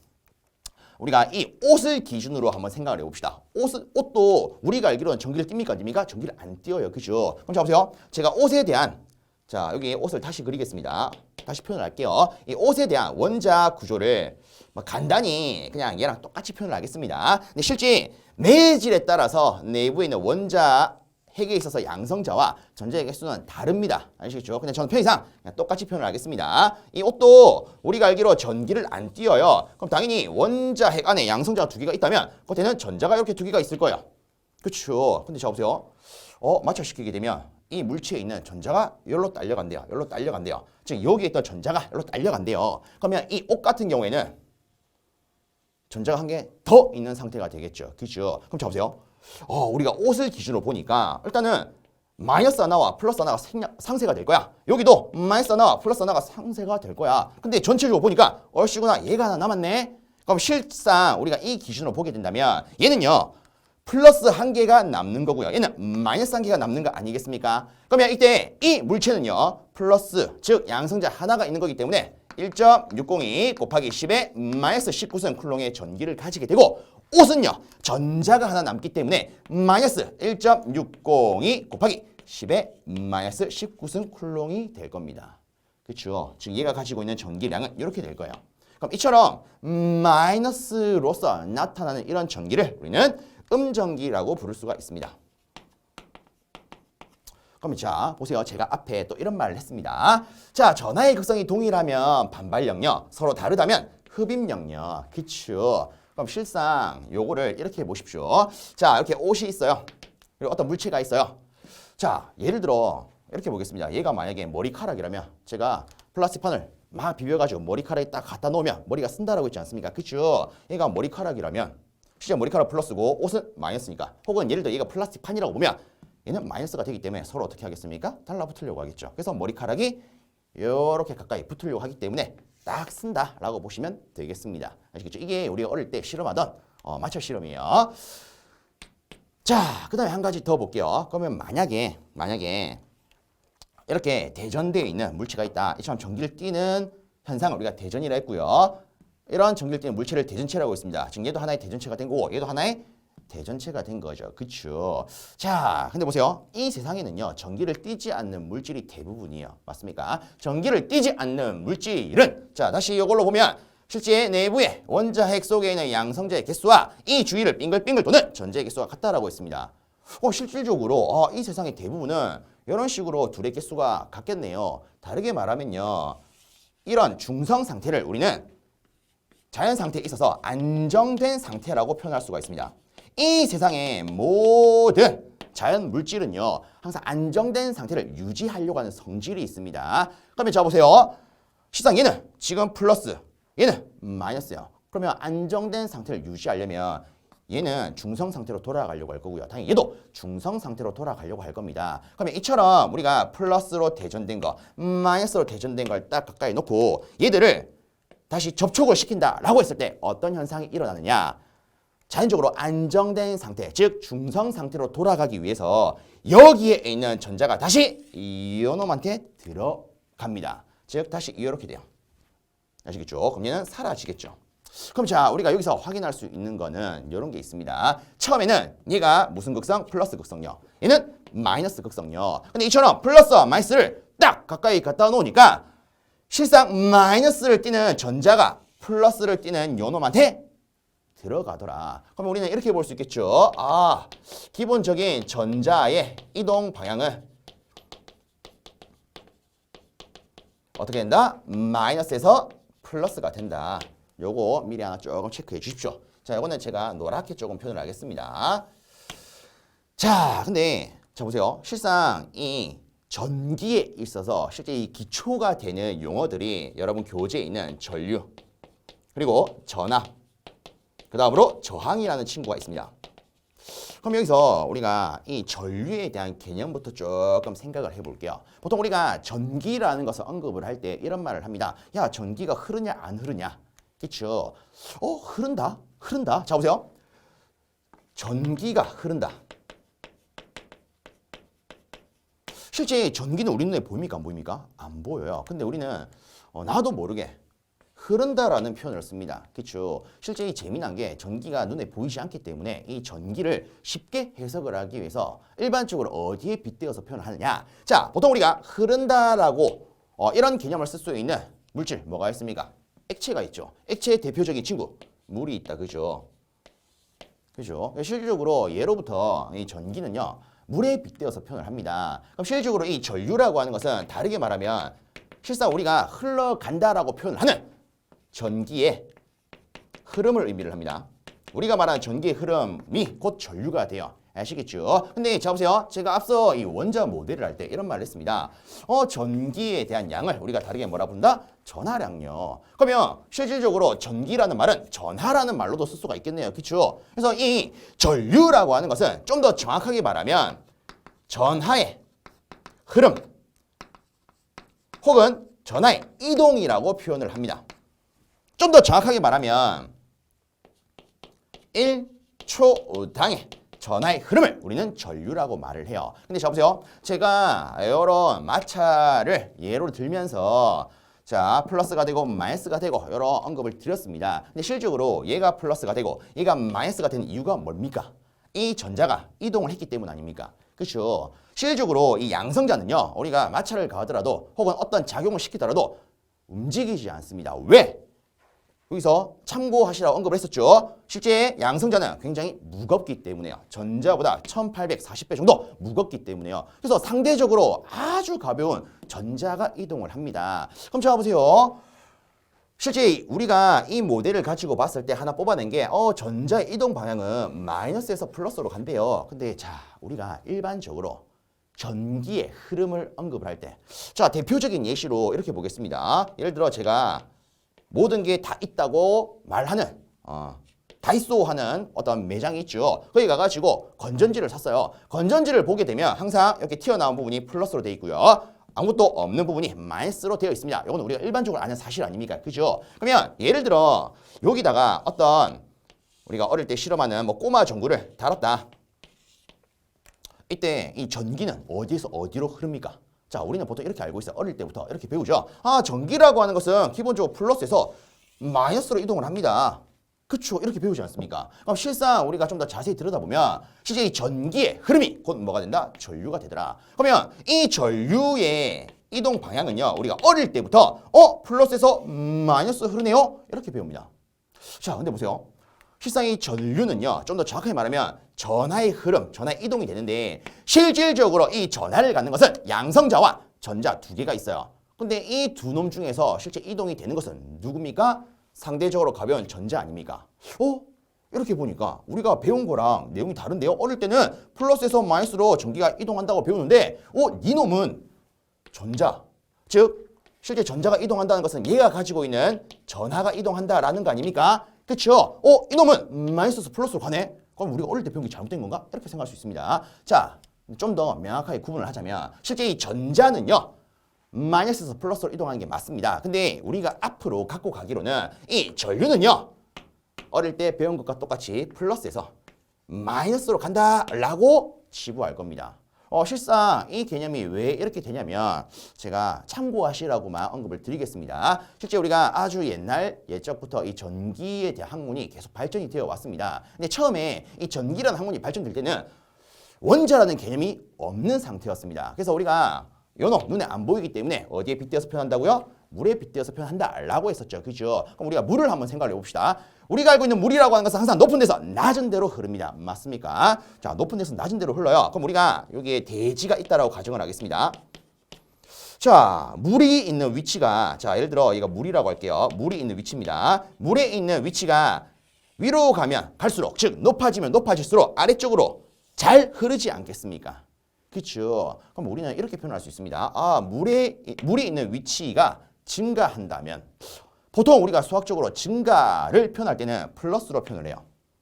우리가 이 옷을 기준으로 한번 생각을 해봅시다. 옷도 우리가 알기로는 전기를 띱니까? 안 띱니까? 전기를 안 띄어요. 그죠? 그럼 자 보세요. 제가 옷에 대한 자, 여기 옷을 다시 그리겠습니다. 다시 표현을 할게요. 이 옷에 대한 원자 구조를 간단히 그냥 얘랑 똑같이 표현을 하겠습니다. 근데 실제 매질에 따라서 내부에 있는 원자 핵에 있어서 양성자와 전자의 개수는 다릅니다. 아시겠죠? 근데 저는 편의상 그냥 똑같이 표현을 하겠습니다. 이 옷도 우리가 알기로 전기를 안 띄어요. 그럼 당연히 원자 핵 안에 양성자가 두 개가 있다면 겉에는 전자가 이렇게 두 개가 있을 거예요. 그렇죠? 근데 자 보세요. 마찰시키게 되면 이 물체에 있는 전자가 여기로 딸려간대요. 여기로 딸려간대요. 즉 여기에 있던 전자가 여기로 딸려간대요. 그러면 이 옷 같은 경우에는 전자가 한 개 더 있는 상태가 되겠죠. 그죠? 그럼 자 보세요. 우리가 옷을 기준으로 보니까 일단은 마이너스 하나와 플러스 하나가 상쇄가 될 거야. 여기도 마이너스 하나와 플러스 하나가 상쇄가 될 거야. 근데 전체적으로 보니까 얼씨구나 얘가 하나 남았네. 그럼 실상 우리가 이 기준으로 보게 된다면 얘는요. 플러스 한 개가 남는 거고요. 얘는 마이너스 한 개가 남는 거 아니겠습니까? 그러면 이때 이 물체는요. 플러스 즉 양성자 하나가 있는 거기 때문에 1.602 곱하기 10의 마이너스 19승 쿨롱의 전기를 가지게 되고 옷은요. 전자가 하나 남기 때문에 마이너스 1.602 곱하기 10의 마이너스 19승 쿨롱이 될 겁니다. 그렇죠? 즉 얘가 가지고 있는 전기량은 이렇게 될 거예요. 그럼 이처럼 마이너스로서 나타나는 이런 전기를 우리는 음전기라고 부를 수가 있습니다. 그럼 자 보세요. 제가 앞에 또 이런 말을 했습니다. 자, 전하의 극성이 동일하면 반발 영역, 서로 다르다면 흡입 영역. 그쵸? 그럼 실상 요거를 이렇게 보십시오. 자, 이렇게 옷이 있어요. 그리고 어떤 물체가 있어요. 자, 예를 들어 이렇게 보겠습니다. 얘가 만약에 머리카락이라면 제가 플라스틱판을 막 비벼가지고 머리카락에 딱 갖다 놓으면 머리가 쓴다라고 했지 않습니까? 그쵸? 얘가 머리카락이라면 실제 머리카락 플러스고 옷은 마이너스니까 혹은 예를 들어 얘가 플라스틱 판이라고 보면 얘는 마이너스가 되기 때문에 서로 어떻게 하겠습니까? 달라붙으려고 하겠죠. 그래서 머리카락이 이렇게 가까이 붙으려고 하기 때문에 딱 쓴다라고 보시면 되겠습니다. 아시겠죠? 이게 우리가 어릴 때 실험하던 마찰 실험이에요. 자, 그 다음에 한 가지 더 볼게요. 그러면 만약에 이렇게 대전되어 있는 물체가 있다. 이처럼 전기를 띠는 현상을 우리가 대전이라 했고요. 이런 전기를 띠는 물체를 대전체라고 했습니다. 지금 얘도 하나의 대전체가 된 거고 얘도 하나의 대전체가 된 거죠. 그쵸? 자, 근데 보세요. 이 세상에는요. 전기를 띠지 않는 물질이 대부분이에요. 맞습니까? 전기를 띠지 않는 물질은 자, 다시 이걸로 보면 실제 내부의 원자 핵 속에 있는 양성자의 개수와 이 주위를 빙글빙글 도는 전자의 개수가 같다라고 했습니다. 실질적으로 이 세상의 대부분은 이런 식으로 둘의 개수가 같겠네요. 다르게 말하면요. 이런 중성 상태를 우리는 자연 상태에 있어서 안정된 상태라고 표현할 수가 있습니다. 이 세상의 모든 자연 물질은요 항상 안정된 상태를 유지하려고 하는 성질이 있습니다. 그러면 자 보세요. 실상 얘는 지금 플러스, 얘는 마이너스예요. 그러면 안정된 상태를 유지하려면 얘는 중성 상태로 돌아가려고 할 거고요. 당연히 얘도 중성 상태로 돌아가려고 할 겁니다. 그러면 이처럼 우리가 플러스로 대전된 거, 마이너스로 대전된 걸 딱 가까이 놓고 얘들을 다시 접촉을 시킨다라고 했을 때 어떤 현상이 일어나느냐? 자연적으로 안정된 상태, 즉 중성 상태로 돌아가기 위해서 여기에 있는 전자가 다시 이놈한테 들어갑니다. 즉 다시 이렇게 돼요. 아시겠죠? 그럼 얘는 사라지겠죠. 그럼 자, 우리가 여기서 확인할 수 있는 거는 이런 게 있습니다. 처음에는 얘가 무슨 극성? 플러스 극성요. 얘는 마이너스 극성요. 근데 이처럼 플러스와 마이너스를 딱 가까이 갖다 놓으니까 실상 마이너스를 띠는 전자가 플러스를 띠는 요놈한테 들어가더라. 그러면 우리는 이렇게 볼 수 있겠죠. 아, 기본적인 전자의 이동 방향은 어떻게 된다? 마이너스에서 플러스가 된다. 요거 미리 하나 조금 체크해 주십시오. 자, 이거는 제가 노랗게 조금 표현을 하겠습니다. 자, 근데 자 보세요. 실상 이 전기에 있어서 실제 이 기초가 되는 용어들이 여러분 교재에 있는 전류, 그리고 전압, 그 다음으로 저항이라는 친구가 있습니다. 그럼 여기서 우리가 이 전류에 대한 개념부터 조금 생각을 해볼게요. 보통 우리가 전기라는 것을 언급을 할 때 이런 말을 합니다. 야, 전기가 흐르냐 안 흐르냐? 그렇죠? 흐른다? 흐른다? 자 보세요. 전기가 흐른다. 실제 전기는 우리 눈에 보입니까? 안 보입니까? 안 보여요. 근데 우리는 나도 모르게 흐른다라는 표현을 씁니다. 그렇죠? 실제 이 재미난 게 전기가 눈에 보이지 않기 때문에 이 전기를 쉽게 해석을 하기 위해서 일반적으로 어디에 빗대어서 표현을 하느냐? 자, 보통 우리가 흐른다라고 이런 개념을 쓸 수 있는 물질 뭐가 있습니까? 액체가 있죠. 액체의 대표적인 친구 물이 있다. 그죠? 그죠? 실질적으로 예로부터 이 전기는요 물에 빗대어서 표현을 합니다. 그럼 실질적으로 이 전류라고 하는 것은 다르게 말하면 실상 우리가 흘러간다라고 표현을 하는 전기의 흐름을 의미를 합니다. 우리가 말하는 전기의 흐름이 곧 전류가 돼요. 아시겠죠? 근데 자 보세요. 제가 앞서 이 원자 모델을 할 때 이런 말을 했습니다. 전기에 대한 양을 우리가 다르게 뭐라 부른다? 전하량요. 그러면 실질적으로 전기라는 말은 전하라는 말로도 쓸 수가 있겠네요. 그렇죠? 그래서 이 전류라고 하는 것은 좀 더 정확하게 말하면 전하의 흐름 혹은 전하의 이동이라고 표현을 합니다. 좀 더 정확하게 말하면 1초당의 전하의 흐름을 우리는 전류라고 말을 해요. 근데 자 보세요. 제가 이런 마찰을 예로 들면서 자 플러스가 되고 마이너스가 되고 여러 언급을 드렸습니다. 근데 실질적으로 얘가 플러스가 되고 얘가 마이너스가 되는 이유가 뭡니까? 이 전자가 이동을 했기 때문 아닙니까? 그렇죠? 실질적으로 이 양성자는요. 우리가 마찰을 가하더라도 혹은 어떤 작용을 시키더라도 움직이지 않습니다. 왜? 여기서 참고하시라고 언급을 했었죠. 실제 양성자는 굉장히 무겁기 때문에요. 전자보다 1840배 정도 무겁기 때문에요. 그래서 상대적으로 아주 가벼운 전자가 이동을 합니다. 그럼 자 보세요. 실제 우리가 이 모델을 가지고 봤을 때 하나 뽑아낸 게 전자의 이동 방향은 마이너스에서 플러스로 간대요. 근데 자 우리가 일반적으로 전기의 흐름을 언급을 할 때 자 대표적인 예시로 이렇게 보겠습니다. 예를 들어 제가 모든 게 다 있다고 말하는 다이소 하는 어떤 매장이 있죠. 거기 가가지고 건전지를 샀어요. 건전지를 보게 되면 항상 이렇게 튀어나온 부분이 플러스로 되어 있고요. 아무것도 없는 부분이 마이너스로 되어 있습니다. 이건 우리가 일반적으로 아는 사실 아닙니까? 그죠? 그러면 예를 들어 여기다가 어떤 우리가 어릴 때 실험하는 뭐 꼬마 전구를 달았다. 이때 이 전기는 어디에서 어디로 흐릅니까? 자, 우리는 보통 이렇게 알고 있어요. 어릴 때부터 이렇게 배우죠. 전기라고 하는 것은 기본적으로 플러스에서 마이너스로 이동을 합니다. 그쵸? 이렇게 배우지 않습니까? 그럼 실상 우리가 좀 더 자세히 들여다보면 실제 이 전기의 흐름이 곧 뭐가 된다? 전류가 되더라. 그러면 이 전류의 이동 방향은요. 우리가 어릴 때부터 플러스에서 마이너스 흐르네요. 이렇게 배웁니다. 자, 근데 보세요. 실상 이 전류는요. 좀 더 정확하게 말하면 전하의 흐름, 전하의 이동이 되는데 실질적으로 이 전하를 갖는 것은 양성자와 전자 두 개가 있어요. 근데 이 두 놈 중에서 실제 이동이 되는 것은 누굽니까? 상대적으로 가벼운 전자 아닙니까? 이렇게 보니까 우리가 배운 거랑 내용이 다른데요. 어릴 때는 플러스에서 마이너스로 전기가 이동한다고 배우는데 이놈은 전자, 즉 실제 전자가 이동한다는 것은 얘가 가지고 있는 전하가 이동한다라는 거 아닙니까? 그렇죠? 이놈은 마이너스에서 플러스로 가네? 그럼 우리가 어릴 때 배운 게 잘못된 건가? 이렇게 생각할 수 있습니다. 자, 좀 더 명확하게 구분을 하자면 실제 이 전자는요. 마이너스에서 플러스로 이동하는 게 맞습니다. 근데 우리가 앞으로 갖고 가기로는 이 전류는요. 어릴 때 배운 것과 똑같이 플러스에서 마이너스로 간다라고 치부할 겁니다. 실상 이 개념이 왜 이렇게 되냐면 제가 참고하시라고만 언급을 드리겠습니다. 실제 우리가 아주 예적부터 이 전기에 대한 학문이 계속 발전이 되어 왔습니다. 근데 처음에 이 전기라는 학문이 발전될 때는 원자라는 개념이 없는 상태였습니다. 그래서 우리가 요놈 눈에 안 보이기 때문에 어디에 빗대어서 표현한다고요? 물에 빗대어서 표현한다라고 했었죠. 그죠? 그럼 우리가 물을 한번 생각을 해봅시다. 우리가 알고 있는 물이라고 하는 것은 항상 높은 데서 낮은 데로 흐릅니다. 맞습니까? 자, 높은 데서 낮은 데로 흘러요. 그럼 우리가 여기에 대지가 있다라고 가정을 하겠습니다. 자, 물이 있는 위치가 자, 예를 들어 이거 물이라고 할게요. 물이 있는 위치입니다. 물에 있는 위치가 위로 가면 갈수록 즉 높아지면 높아질수록 아래쪽으로 잘 흐르지 않겠습니까? 그렇죠. 그럼 우리는 이렇게 표현할 수 있습니다. 물이 있는 위치가 증가한다면 보통 우리가 수학적으로 증가를 표현할 때는 플러스로 표현을 해요.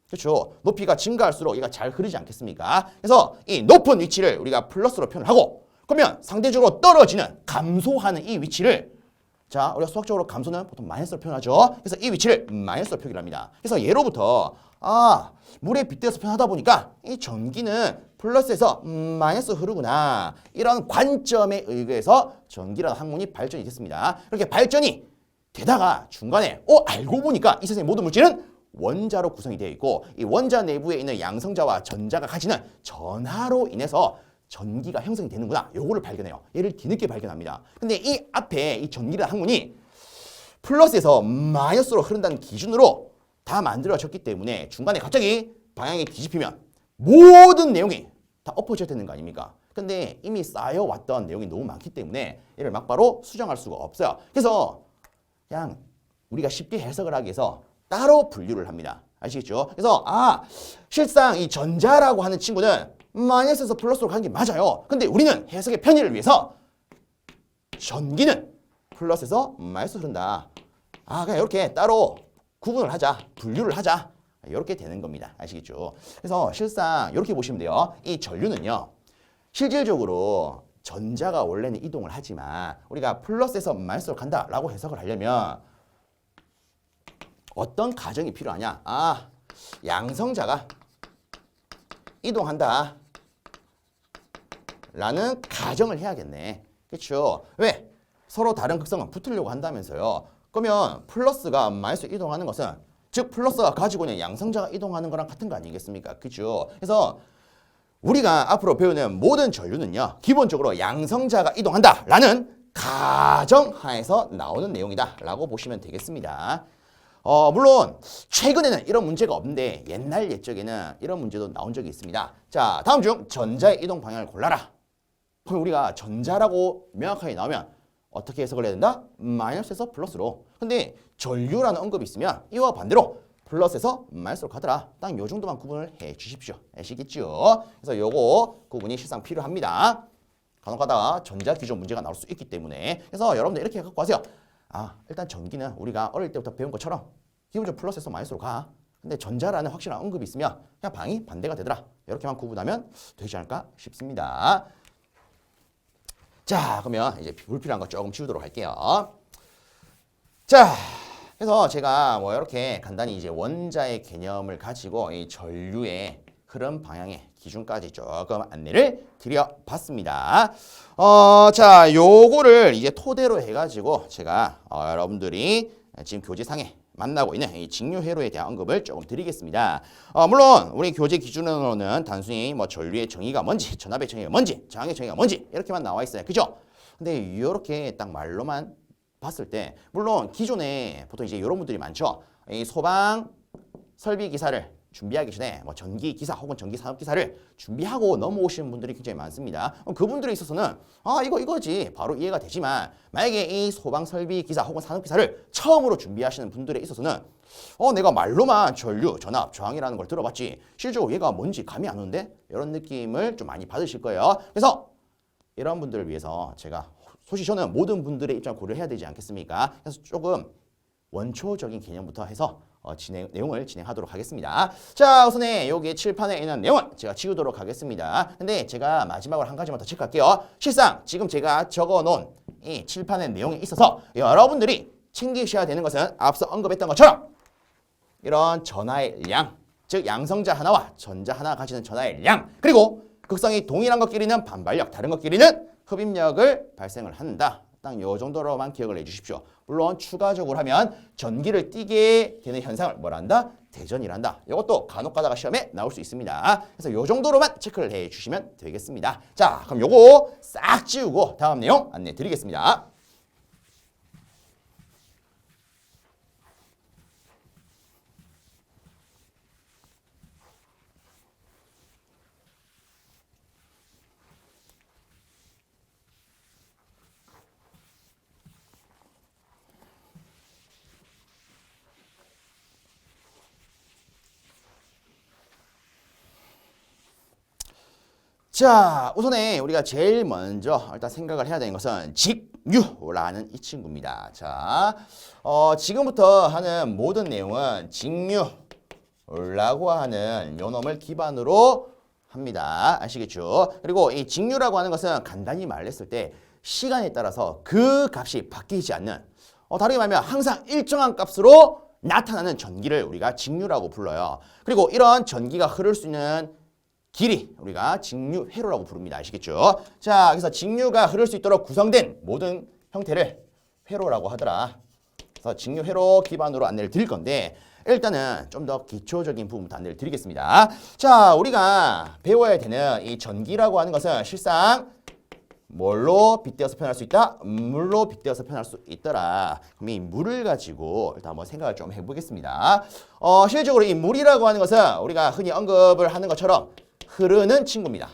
그렇죠. 높이가 증가할수록 얘가 잘 흐르지 않겠습니까? 그래서 이 높은 위치를 우리가 플러스로 표현을 하고 그러면 상대적으로 떨어지는 감소하는 이 위치를 자, 우리가 수학적으로 감소는 보통 마이너스로 표현하죠. 그래서 이 위치를 마이너스로 표기를 합니다. 그래서 예로부터 물에 빗대어서 표현하다 보니까 이 전기는 플러스에서 마이너스 흐르구나. 이런 관점에 의해서 전기라는 학문이 발전이 됐습니다. 이렇게 발전이 되다가 중간에 알고 보니까 이 세상의 모든 물질은 원자로 구성이 되어 있고 이 원자 내부에 있는 양성자와 전자가 가지는 전하로 인해서 전기가 형성이 되는구나. 요거를 발견해요. 얘를 뒤늦게 발견합니다. 근데 이 앞에 이 전기라는 학문이 플러스에서 마이너스로 흐른다는 기준으로 다 만들어졌기 때문에 중간에 갑자기 방향이 뒤집히면 모든 내용이 다 엎어져야 되는 거 아닙니까? 근데 이미 쌓여왔던 내용이 너무 많기 때문에 얘를 막바로 수정할 수가 없어요. 그래서 그냥 우리가 쉽게 해석을 하기 위해서 따로 분류를 합니다. 아시겠죠? 그래서 실상 이 전자라고 하는 친구는 마이너스에서 플러스로 가는 게 맞아요. 근데 우리는 해석의 편의를 위해서 전기는 플러스에서 마이너스 흐른다. 그냥 이렇게 따로 구분을 하자. 분류를 하자. 이렇게 되는 겁니다. 아시겠죠? 그래서 실상 이렇게 보시면 돼요. 이 전류는요. 실질적으로 전자가 원래는 이동을 하지만 우리가 플러스에서 마이너스로 간다라고 해석을 하려면 어떤 가정이 필요하냐? 양성자가 이동한다. 라는 가정을 해야겠네. 그렇죠? 왜? 서로 다른 극성은 붙으려고 한다면서요. 그러면 플러스가 마이너스 이동하는 것은 즉 플러스가 가지고 있는 양성자가 이동하는 거랑 같은 거 아니겠습니까? 그렇죠? 그래서 우리가 앞으로 배우는 모든 전류는요. 기본적으로 양성자가 이동한다 라는 가정하에서 나오는 내용이다 라고 보시면 되겠습니다. 물론 최근에는 이런 문제가 없는데 옛날 옛적에는 이런 문제도 나온 적이 있습니다. 자, 다음 중 전자의 이동 방향을 골라라. 그럼 우리가 전자라고 명확하게 나오면 어떻게 해석을 해야 된다? 마이너스에서 플러스로. 근데 전류라는 언급이 있으면 이와 반대로 플러스에서 마이너스로 가더라. 딱 요 정도만 구분을 해 주십시오. 아시겠죠? 그래서 요거 구분이 실상 필요합니다. 간혹 가다가 전자 기존 문제가 나올 수 있기 때문에. 그래서 여러분들 이렇게 갖고 가세요. 일단 전기는 우리가 어릴 때부터 배운 것처럼 기본적으로 플러스에서 마이너스로 가. 근데 전자라는 확실한 언급이 있으면 그냥 방이 반대가 되더라. 이렇게만 구분하면 되지 않을까 싶습니다. 자, 그러면 이제 불필요한 거 조금 치우도록 할게요. 자, 그래서 제가 이렇게 간단히 이제 원자의 개념을 가지고 이 전류의 흐름 방향의 기준까지 조금 안내를 드려봤습니다. 자, 요거를 이제 토대로 해가지고 제가 여러분들이 지금 교재상에 만나고 있는 이 직류회로에 대한 언급을 조금 드리겠습니다. 물론 우리 교재 기준으로는 단순히 전류의 정의가 뭔지, 전압의 정의가 뭔지, 저항의 정의가 뭔지 이렇게만 나와 있어요. 그죠? 근데 이렇게 딱 말로만 봤을 때 물론 기존에 보통 이제 이런 분들이 많죠. 이 소방 설비 기사를 준비하기 전에 뭐 전기 기사 혹은 전기 산업 기사를 준비하고 넘어오시는 분들이 굉장히 많습니다. 그분들에 있어서는 이거지 바로 이해가 되지만 만약에 이 소방 설비 기사 혹은 산업 기사를 처음으로 준비하시는 분들에 있어서는 내가 말로만 전류, 전압, 저항이라는 걸 들어봤지 실제로 얘가 뭔지 감이 안 오는데 이런 느낌을 좀 많이 받으실 거예요. 그래서 이런 분들을 위해서 제가 솔직히 저는 모든 분들의 입장을 고려해야 되지 않겠습니까? 그래서 조금 원초적인 개념부터 해서 내용을 진행하도록 하겠습니다. 자, 우선에 여기 칠판에 있는 내용은 제가 지우도록 하겠습니다. 근데 제가 마지막으로 한 가지만 더 체크할게요. 실상 지금 제가 적어놓은 이 칠판의 내용에 있어서 여러분들이 챙기셔야 되는 것은 앞서 언급했던 것처럼 이런 전하의 량, 즉 양성자 하나와 전자 하나가 가지는 전하의 량, 그리고 극성이 동일한 것끼리는 반발력, 다른 것끼리는 흡입력을 발생을 한다. 딱 요 정도로만 기억을 해주십시오. 물론 추가적으로 하면 전기를 띠게 되는 현상을 뭐란다? 대전이란다. 이것도 간혹 가다가 시험에 나올 수 있습니다. 그래서 요 정도로만 체크를 해주시면 되겠습니다. 자, 그럼 요거 싹 지우고 다음 내용 안내 드리겠습니다. 자, 우선에 우리가 제일 먼저 일단 생각을 해야 되는 것은 직류라는 이 친구입니다. 자, 지금부터 하는 모든 내용은 직류라고 하는 요 놈을 기반으로 합니다. 아시겠죠? 그리고 이 직류라고 하는 것은 간단히 말했을 때 시간에 따라서 그 값이 바뀌지 않는, 다르게 말하면 항상 일정한 값으로 나타나는 전기를 우리가 직류라고 불러요. 그리고 이런 전기가 흐를 수 있는 길이 우리가 직류 회로라고 부릅니다. 아시겠죠? 자, 그래서 직류가 흐를 수 있도록 구성된 모든 형태를 회로라고 하더라. 그래서 직류 회로 기반으로 안내를 드릴 건데 일단은 좀 더 기초적인 부분부터 안내를 드리겠습니다. 자, 우리가 배워야 되는 이 전기라고 하는 것은 실상 뭘로 빗대어서 표현할 수 있다? 물로 빗대어서 표현할 수 있더라. 그럼 이 물을 가지고 일단 한번 생각을 좀 해보겠습니다. 실질적으로 이 물이라고 하는 것은 우리가 흔히 언급을 하는 것처럼 흐르는 친구입니다.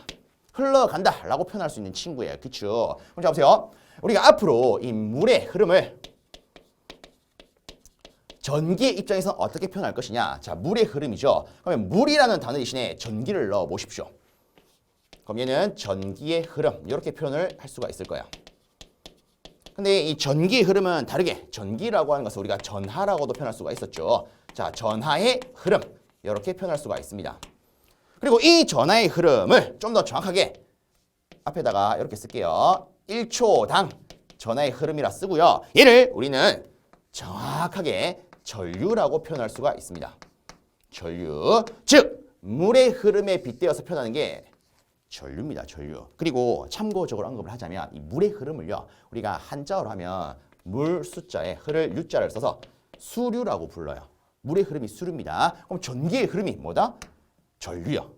흘러간다 라고 표현할 수 있는 친구예요. 그쵸? 그럼 자 보세요. 우리가 앞으로 이 물의 흐름을 전기의 입장에서 어떻게 표현할 것이냐. 자, 물의 흐름이죠. 그러면 물이라는 단어 대신에 전기를 넣어 보십시오. 그럼 얘는 전기의 흐름 이렇게 표현을 할 수가 있을 거예요. 근데 이 전기의 흐름은 다르게 전기라고 하는 것을 우리가 전하라고도 표현할 수가 있었죠. 자, 전하의 흐름 이렇게 표현할 수가 있습니다. 그리고 이 전하의 흐름을 좀 더 정확하게 앞에다가 이렇게 쓸게요. 1초당 전하의 흐름이라 쓰고요. 얘를 우리는 정확하게 전류라고 표현할 수가 있습니다. 전류, 즉 물의 흐름에 빗대어서 표현하는 게 전류입니다. 전류. 그리고 참고적으로 언급을 하자면 이 물의 흐름을요. 우리가 한자어로 하면 물 숫자에 흐를 유자를 써서 수류라고 불러요. 물의 흐름이 수류입니다. 그럼 전기의 흐름이 뭐다? 전류요.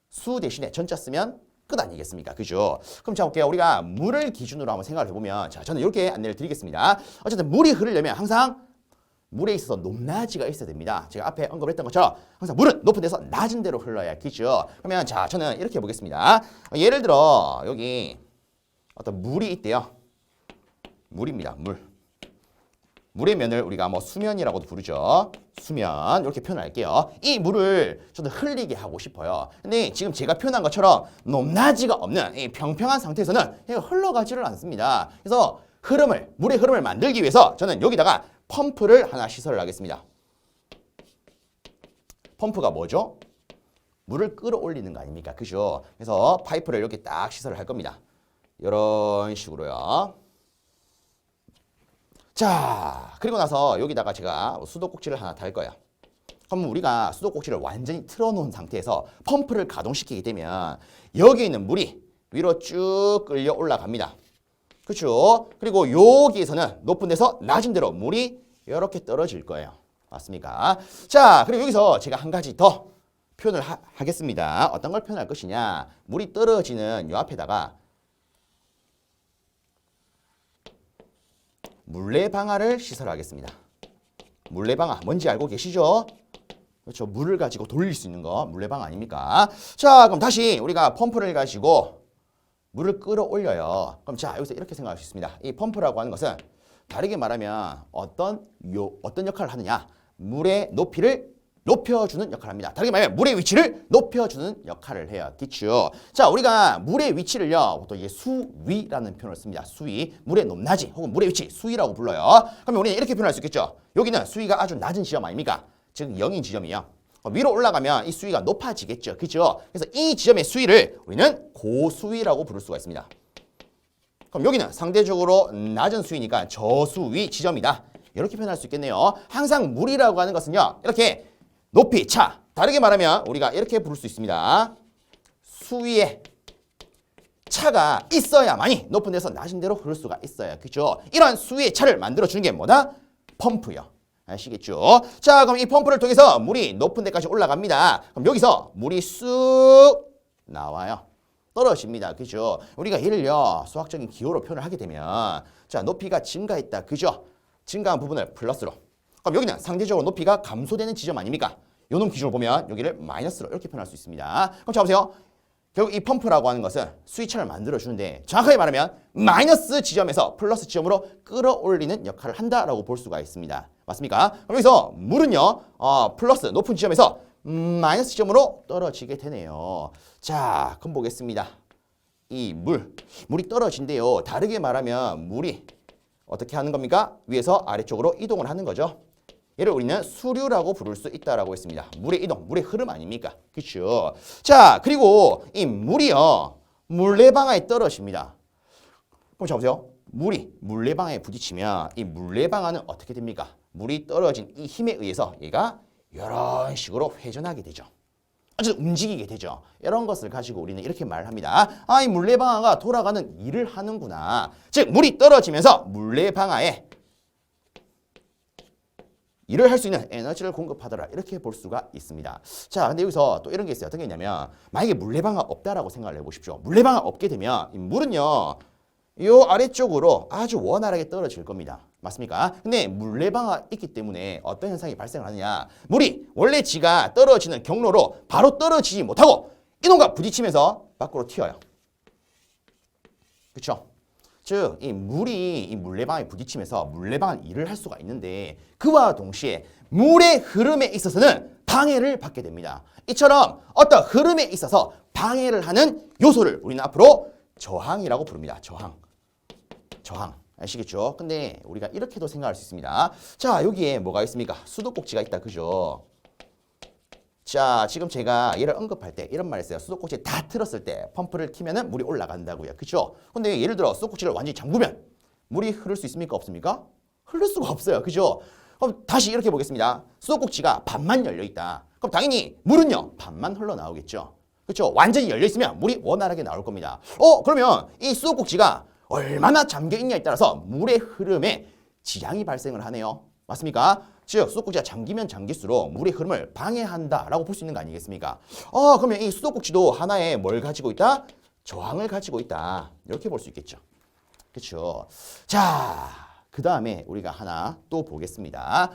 수 대신에 전자 쓰면 끝 아니겠습니까? 그죠? 그럼 자 볼게요. 우리가 물을 기준으로 한번 생각을 해보면 자, 저는 이렇게 안내를 드리겠습니다. 어쨌든 물이 흐르려면 항상 물에 있어서 높낮이가 있어야 됩니다. 제가 앞에 언급을 했던 것처럼 항상 물은 높은 데서 낮은 데로 흘러야 겠죠. 그러면 자, 저는 이렇게 해보겠습니다. 예를 들어 여기 어떤 물이 있대요. 물입니다. 물. 물의 면을 우리가 뭐 수면이라고도 부르죠. 수면 이렇게 표현할게요. 이 물을 저도 흘리게 하고 싶어요. 근데 지금 제가 표현한 것처럼 높낮이가 없는 이 평평한 상태에서는 얘가 흘러가지를 않습니다. 그래서 물의 흐름을 만들기 위해서 저는 여기다가 펌프를 하나 시설을 하겠습니다. 펌프가 뭐죠? 물을 끌어올리는 거 아닙니까? 그죠? 그래서 파이프를 이렇게 딱 시설을 할 겁니다. 이런 식으로요. 자, 그리고 나서 여기다가 제가 수도꼭지를 하나 달 거예요. 그럼 우리가 수도꼭지를 완전히 틀어놓은 상태에서 펌프를 가동시키게 되면 여기 있는 물이 위로 쭉 끌려 올라갑니다. 그렇죠? 그리고 여기에서는 높은 데서 낮은 데로 물이 이렇게 떨어질 거예요. 맞습니까? 자, 그리고 여기서 제가 한 가지 더 표현을 하겠습니다. 어떤 걸 표현할 것이냐. 물이 떨어지는 요 앞에다가 물레방아를 시설하겠습니다. 물레방아 뭔지 알고 계시죠? 그렇죠. 물을 가지고 돌릴 수 있는 거 물레방 아닙니까? 자, 그럼 다시 우리가 펌프를 가지고 물을 끌어올려요. 그럼 자, 여기서 이렇게 생각할 수 있습니다. 이 펌프라고 하는 것은 다르게 말하면 어떤 역할을 하느냐? 물의 높이를 높여주는 역할을 합니다. 다르게 말하면 물의 위치를 높여주는 역할을 해요. 그렇죠? 자, 우리가 물의 위치를요, 보통 이게 수위라는 표현을 씁니다. 수위, 물의 높낮이 혹은 물의 위치, 수위라고 불러요. 그러면 우리는 이렇게 표현할 수 있겠죠? 여기는 수위가 아주 낮은 지점 아닙니까? 즉 0인 지점이요. 위로 올라가면 이 수위가 높아지겠죠. 그렇죠? 그래서 이 지점의 수위를 우리는 고수위라고 부를 수가 있습니다. 그럼 여기는 상대적으로 낮은 수위니까 저수위 지점이다. 이렇게 표현할 수 있겠네요. 항상 물이라고 하는 것은요, 이렇게 높이, 차. 다르게 말하면 우리가 이렇게 부를 수 있습니다. 수위에 차가 있어야만이 높은 데서 낮은 데로 흐를 수가 있어요. 그렇죠? 이러한 수위의 차를 만들어주는 게 뭐다? 펌프요. 아시겠죠? 자, 그럼 이 펌프를 통해서 물이 높은 데까지 올라갑니다. 그럼 여기서 물이 쑥 나와요. 떨어집니다. 그죠? 우리가 이를요, 수학적인 기호로 표현을 하게 되면, 자, 높이가 증가했다. 그죠? 증가한 부분을 플러스로. 그럼 여기는 상대적으로 높이가 감소되는 지점 아닙니까? 요놈 기준으로 보면 여기를 마이너스로 이렇게 표현할 수 있습니다. 그럼 자, 보세요. 결국 이 펌프라고 하는 것은 수위차를 만들어주는데 정확하게 말하면 마이너스 지점에서 플러스 지점으로 끌어올리는 역할을 한다라고 볼 수가 있습니다. 맞습니까? 그럼 여기서 물은요, 플러스 높은 지점에서 마이너스 지점으로 떨어지게 되네요. 자, 그럼 보겠습니다. 이 물이 떨어진대요. 다르게 말하면 물이 어떻게 하는 겁니까? 위에서 아래쪽으로 이동을 하는 거죠. 얘를 우리는 수류라고 부를 수 있다라고 했습니다. 물의 이동, 물의 흐름 아닙니까? 그렇죠? 자, 그리고 이 물이요, 물레방아에 떨어집니다. 그럼 자 보세요. 물이 물레방아에 부딪히면 이 물레방아는 어떻게 됩니까? 물이 떨어진 이 힘에 의해서 얘가 이런 식으로 회전하게 되죠. 아주 움직이게 되죠. 이런 것을 가지고 우리는 이렇게 말을 합니다. 아, 이 물레방아가 돌아가는 일을 하는구나. 즉, 물이 떨어지면서 물레방아에 일을 할 수 있는 에너지를 공급하더라. 이렇게 볼 수가 있습니다. 자, 근데 여기서 또 이런 게 있어요. 어떤 게 있냐면, 만약에 물레방아 없다라고 생각을 해보십시오. 물레방아 없게 되면 이 물은요, 요 아래쪽으로 아주 원활하게 떨어질 겁니다. 맞습니까? 근데 물레방아 있기 때문에 어떤 현상이 발생을 하느냐. 물이 원래 지가 떨어지는 경로로 바로 떨어지지 못하고 이놈과 부딪히면서 밖으로 튀어요. 그렇죠? 즉, 이 물이 이 물레방아에 부딪히면서 물레방아는 일을 할 수가 있는데 그와 동시에 물의 흐름에 있어서는 방해를 받게 됩니다. 이처럼 어떤 흐름에 있어서 방해를 하는 요소를 우리는 앞으로 저항이라고 부릅니다. 저항. 아시겠죠? 근데 우리가 이렇게도 생각할 수 있습니다. 자, 여기에 뭐가 있습니까? 수도꼭지가 있다. 그죠? 자, 지금 제가 얘를 언급할 때 이런 말 했어요. 수도꼭지 다 틀었을 때 펌프를 키면은 물이 올라간다고요. 그죠? 근데 예를 들어 수도꼭지를 완전히 잠그면 물이 흐를 수 있습니까? 없습니까? 흐를 수가 없어요. 그죠? 그럼 다시 이렇게 보겠습니다. 수도꼭지가 반만 열려 있다. 그럼 당연히 물은요, 반만 흘러나오겠죠. 그렇죠? 완전히 열려 있으면 물이 원활하게 나올 겁니다. 그러면 이 수도꼭지가 얼마나 잠겨 있냐에 따라서 물의 흐름에 지장이 발생을 하네요. 맞습니까? 즉, 수도꼭지가 잠기면 잠길수록 물의 흐름을 방해한다라고 볼 수 있는 거 아니겠습니까? 그러면 이 수도꼭지도 하나의 뭘 가지고 있다? 저항을 가지고 있다. 이렇게 볼 수 있겠죠. 그렇죠? 자, 그 다음에 우리가 하나 또 보겠습니다.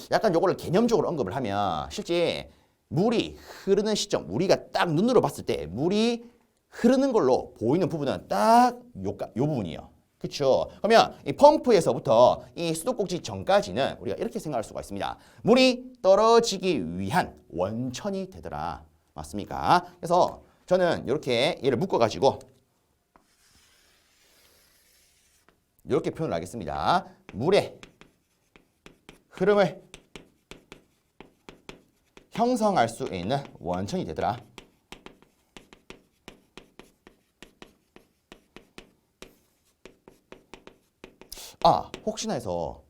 약간 요거를 개념적으로 언급을 하면 실제 물이 흐르는 시점, 우리가 딱 눈으로 봤을 때 물이 흐르는 걸로 보이는 부분은 딱 요 부분이에요. 그렇죠? 그러면 이 펌프에서부터 이 수도꼭지 전까지는 우리가 이렇게 생각할 수가 있습니다. 물이 떨어지기 위한 원천이 되더라. 맞습니까? 그래서 저는 이렇게 얘를 묶어가지고 이렇게 표현을 하겠습니다. 물의 흐름을 형성할 수 있는 원천이 되더라. 혹시나 해서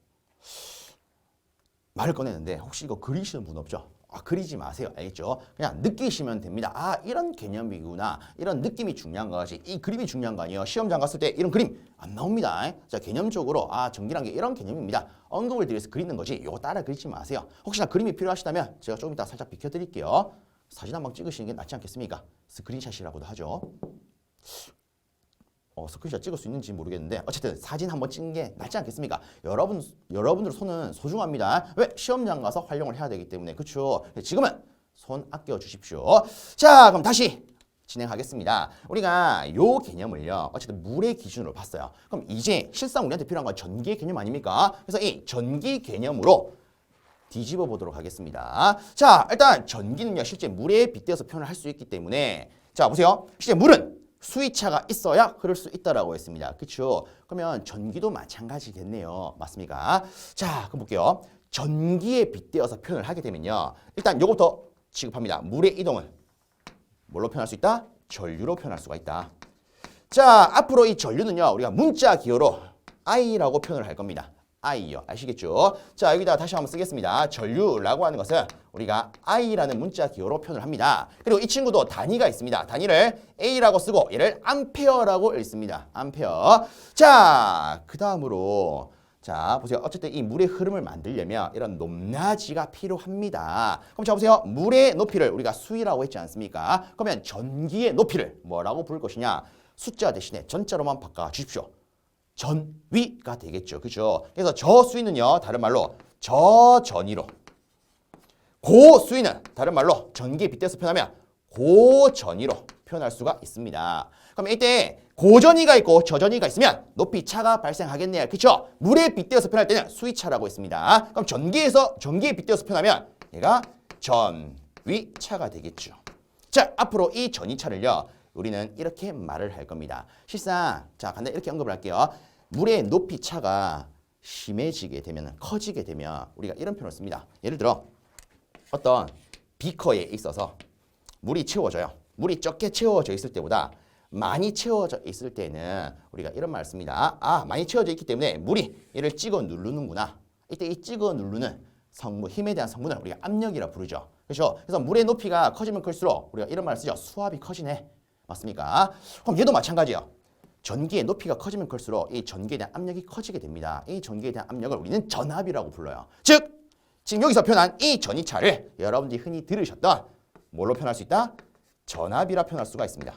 말을 꺼내는데 혹시 이거 그리시는 분 없죠? 그리지 마세요. 알겠죠? 그냥 느끼시면 됩니다. 이런 개념이구나. 이런 느낌이 중요한 거지. 이 그림이 중요한 거 아니에요. 시험장 갔을 때 이런 그림 안 나옵니다. 자, 개념적으로 전기란 게 이런 개념입니다. 언급을 드려서 그리는 거지. 이거 따라 그리지 마세요. 혹시나 그림이 필요하시다면 제가 조금 이따 살짝 비켜드릴게요. 사진 한번 찍으시는 게 낫지 않겠습니까? 스크린샷이라고도 하죠. 스크린샷 찍을 수 있는지 모르겠는데 어쨌든 사진 한번 찍는 게 낫지 않겠습니까? 여러분들 손은 소중합니다. 왜? 시험장 가서 활용을 해야 되기 때문에. 그렇죠? 지금은 손 아껴 주십시오. 자, 그럼 다시 진행하겠습니다. 우리가 요 개념을요, 어쨌든 물의 기준으로 봤어요. 그럼 이제 실상 우리한테 필요한 건 전기의 개념 아닙니까? 그래서 이 전기 개념으로 뒤집어 보도록 하겠습니다. 자, 일단 전기는요, 실제 물에 빗대어서 표현을 할 수 있기 때문에, 자, 보세요. 실제 물은 수위차가 있어야 흐를 수 있다라고 했습니다. 그렇죠? 그러면 전기도 마찬가지겠네요. 맞습니까? 자, 그럼 볼게요. 전기에 빗대어서 표현을 하게 되면요, 일단 요거부터 취급합니다. 물의 이동을 뭘로 표현할 수 있다? 전류로 표현할 수가 있다. 자, 앞으로 이 전류는요, 우리가 문자 기호로 I라고 표현을 할 겁니다. I요. 아시겠죠? 자, 여기다가 다시 한번 쓰겠습니다. 전류라고 하는 것은 우리가 I라는 문자 기호로 표현을 합니다. 그리고 이 친구도 단위가 있습니다. 단위를 A라고 쓰고 얘를 암페어라고 읽습니다. 암페어. 자, 그 다음으로 자, 보세요. 어쨌든 이 물의 흐름을 만들려면 이런 높낮이가 필요합니다. 그럼 자, 보세요. 물의 높이를 우리가 수위라고 했지 않습니까? 그러면 전기의 높이를 뭐라고 부를 것이냐? 숫자 대신에 전자로만 바꿔 주십시오. 전위가 되겠죠. 그죠? 그래서 저 수위는요, 다른 말로 저전위로. 고수위는 다른 말로 전기에 빗대서 표현하면 고전위로 표현할 수가 있습니다. 그럼 이때 고전위가 있고 저전위가 있으면 높이 차가 발생하겠네요. 그렇죠? 물에 빗대어서 표현할 때는 수위차라고 했습니다. 그럼 전기에 빗대어서 표현하면 얘가 전위차가 되겠죠. 자, 앞으로 이 전위차를요, 우리는 이렇게 말을 할 겁니다. 실상 자, 간단히 이렇게 언급을 할게요. 물의 높이 차가 심해지게 되면, 커지게 되면 우리가 이런 표현을 씁니다. 예를 들어 어떤 비커에 있어서 물이 채워져요. 물이 적게 채워져 있을 때보다 많이 채워져 있을 때는 우리가 이런 말을 씁니다. 아, 많이 채워져 있기 때문에 물이 얘를 찍어 누르는구나. 이때 이 찍어 누르는 성분, 힘에 대한 성분을 우리가 압력이라 부르죠. 그렇죠? 그래서 물의 높이가 커지면 클수록 우리가 이런 말을 쓰죠. 수압이 커지네. 맞습니까? 그럼 얘도 마찬가지예요. 전기의 높이가 커지면 클수록 이 전기에 대한 압력이 커지게 됩니다. 이 전기에 대한 압력을 우리는 전압이라고 불러요. 즉, 지금 여기서 표현한 이 전위차를 여러분들이 흔히 들으셨던 뭘로 표현할 수 있다? 전압이라 표현할 수가 있습니다.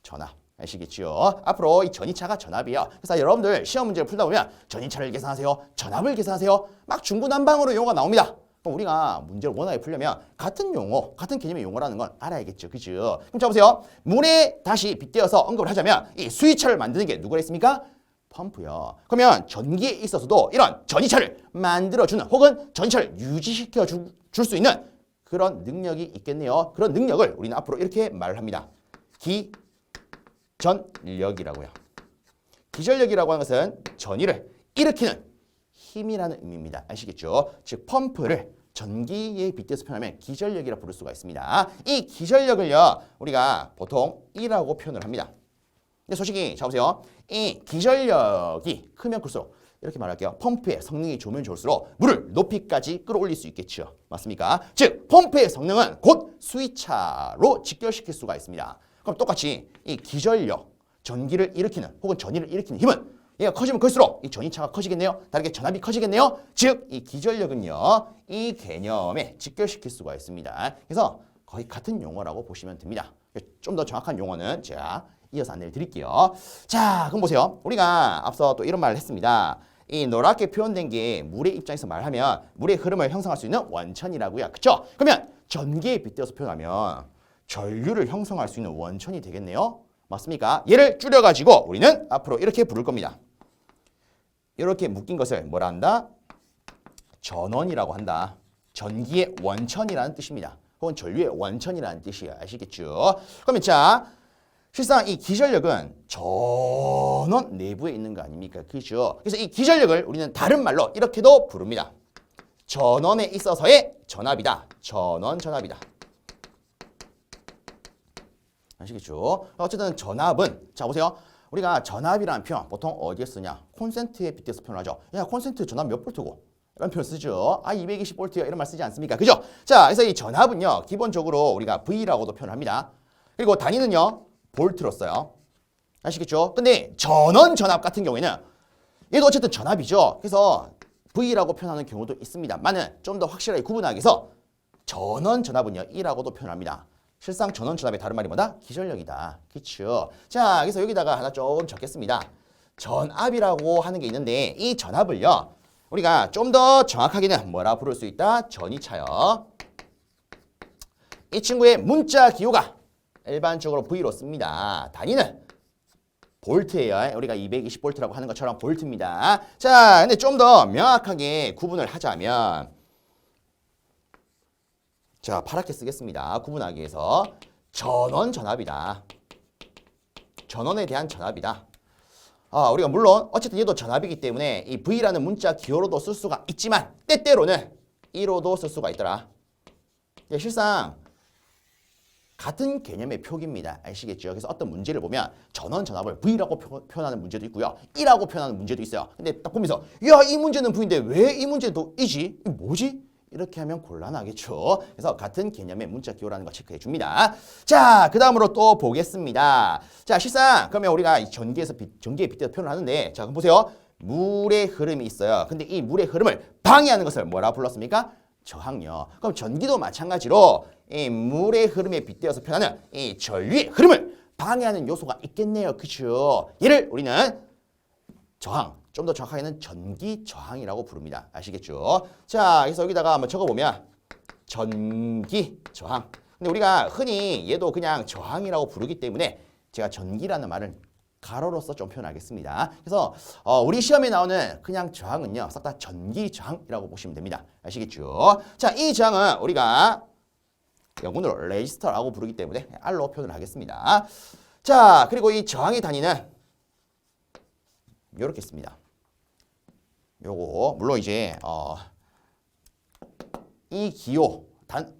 전압. 아시겠지요? 앞으로 이 전위차가 전압이에요. 그래서 여러분들 시험 문제를 풀다 보면 전위차를 계산하세요. 전압을 계산하세요. 막 중구난방으로 용어가 나옵니다. 그럼 우리가 문제를 원하게 풀려면 같은 용어, 같은 개념의 용어라는 건 알아야겠죠. 그죠? 그럼 자, 보세요. 물에 다시 빗대어서 언급을 하자면 이 수위차를 만드는 게 누구라 했습니까? 펌프요. 그러면 전기에 있어서도 이런 전위차를 만들어주는 혹은 전위차를 유지시켜 줄 수 있는 그런 능력이 있겠네요. 그런 능력을 우리는 앞으로 이렇게 말을 합니다. 기전력이라고요. 기전력이라고 하는 것은 전위를 일으키는 힘이라는 의미입니다. 아시겠죠? 즉 펌프를 전기에 빗대서 표현하면 기전력이라 부를 수가 있습니다. 이 기전력을요, 우리가 보통 E라고 표현을 합니다. 근데 솔직히 자, 보세요. 이 기전력이 크면 클수록 이렇게 말할게요. 펌프의 성능이 좋으면 좋을수록 물을 높이까지 끌어올릴 수 있겠죠. 맞습니까? 즉 펌프의 성능은 곧 수위차로 직결시킬 수가 있습니다. 그럼 똑같이 이 기전력, 전기를 일으키는 혹은 전위를 일으키는 힘은 얘가 커지면 클수록 이 전위차가 커지겠네요. 다르게 전압이 커지겠네요. 즉 이 기전력은요, 이 개념에 직결시킬 수가 있습니다. 그래서 거의 같은 용어라고 보시면 됩니다. 좀 더 정확한 용어는 제가 이어서 안내를 드릴게요. 자, 그럼 보세요. 우리가 앞서 또 이런 말을 했습니다. 이 노랗게 표현된 게 물의 입장에서 말하면 물의 흐름을 형성할 수 있는 원천이라고요. 그렇죠? 그러면 전기에 빗대어서 표현하면 전류를 형성할 수 있는 원천이 되겠네요. 맞습니까? 얘를 줄여가지고 우리는 앞으로 이렇게 부를 겁니다. 이렇게 묶인 것을 뭐라 한다? 전원이라고 한다. 전기의 원천이라는 뜻입니다. 혹은 전류의 원천이라는 뜻이에요. 아시겠죠? 그러면 자, 실상 이 기전력은 전원 내부에 있는 거 아닙니까? 그죠? 그래서 이 기전력을 우리는 다른 말로 이렇게도 부릅니다. 전원에 있어서의 전압이다. 전원 전압이다. 아시겠죠? 어쨌든 전압은 자, 보세요. 우리가 전압이라는 표현 보통 어디에 쓰냐? 콘센트에 빗대서 표현하죠. 야, 콘센트 전압 몇 볼트고? 이런 표현 쓰죠. 아, 220볼트요. 이런 말 쓰지 않습니까? 그죠? 자, 그래서 이 전압은요, 기본적으로 우리가 V라고도 표현합니다. 그리고 단위는요, 볼트로 써요. 아시겠죠? 근데 전원 전압 같은 경우에는 얘도 어쨌든 전압이죠. 그래서 V라고 표현하는 경우도 있습니다만은 좀 더 확실하게 구분하기 위해서 전원 전압은요, E라고도 표현합니다. 실상 전원 전압의 다른 말이 뭐다? 기전력이다. 그쵸? 자, 그래서 여기다가 하나 좀 적겠습니다. 전압이라고 하는 게 있는데 이 전압을요. 우리가 좀 더 정확하게는 뭐라 부를 수 있다? 전이차요. 이 친구의 문자 기호가 일반적으로 V로 씁니다. 단위는 볼트예요. 우리가 220볼트라고 하는 것처럼 볼트입니다. 자, 근데 좀 더 명확하게 구분을 하자면 자, 파랗게 쓰겠습니다. 구분하기 위해서 전원 전압이다. 전원에 대한 전압이다. 우리가 물론 어쨌든 얘도 전압이기 때문에 이 V라는 문자 기호로도 쓸 수가 있지만 때때로는 1호도 쓸 수가 있더라. 실상 같은 개념의 표기입니다. 아시겠죠? 그래서 어떤 문제를 보면 전원 전압을 V라고 표현하는 문제도 있고요. 1라고 표현하는 문제도 있어요. 근데 딱 보면서 야, 이 문제는 V인데 왜 이 문제는 또 이지? 이게 뭐지? 이렇게 하면 곤란하겠죠. 그래서 같은 개념의 문자 기호라는 거 체크해 줍니다. 자, 그 다음으로 또 보겠습니다. 자, 실상 그러면 우리가 전기에 빗대서 표현을 하는데 자, 그럼 보세요. 물의 흐름이 있어요. 근데 이 물의 흐름을 방해하는 것을 뭐라고 불렀습니까? 저항요. 그럼 전기도 마찬가지로 이 물의 흐름에 빗대어서 표현하는 이 전류의 흐름을 방해하는 요소가 있겠네요. 그렇죠? 얘를 우리는 저항, 좀 더 정확하게는 전기 저항이라고 부릅니다. 아시겠죠? 자, 그래서 여기다가 한번 적어보면 전기 저항. 근데 우리가 흔히 얘도 그냥 저항이라고 부르기 때문에 제가 전기라는 말을 가로로서 좀 표현하겠습니다. 그래서 우리 시험에 나오는 그냥 저항은요, 싹 다 전기 저항이라고 보시면 됩니다. 아시겠죠? 자, 이 저항은 우리가 영문으로 레지스터라고 부르기 때문에 R로 표현을 하겠습니다. 자, 그리고 이 저항의 단위는 이렇게 씁니다. 요거 물론 이제 이 기호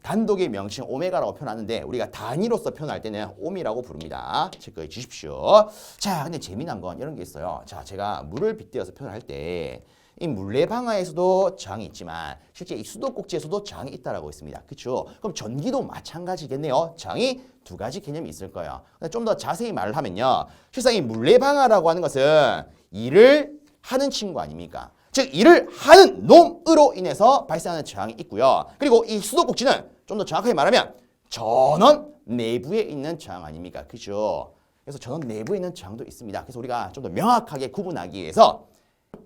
단독의 명칭 오메가라고 표현하는데 우리가 단위로서 표현할 때는 옴이라고 부릅니다. 체크해 주십시오. 자, 근데 재미난 건 이런 게 있어요. 자, 제가 물을 빗대어서 표현할 때 이 물레방아에서도 저항이 있지만 실제 이 수도꼭지에서도 저항이 있다라고 있습니다. 그렇죠? 그럼 전기도 마찬가지겠네요. 저항이 두 가지 개념이 있을 거예요. 좀 더 자세히 말을 하면요. 실상 이 물레방아라고 하는 것은 일을 하는 친구 아닙니까? 즉 일을 하는 놈으로 인해서 발생하는 저항이 있고요. 그리고 이 수도꼭지는 좀 더 정확하게 말하면 전원 내부에 있는 저항 아닙니까? 그죠? 그래서 전원 내부에 있는 저항도 있습니다. 그래서 우리가 좀 더 명확하게 구분하기 위해서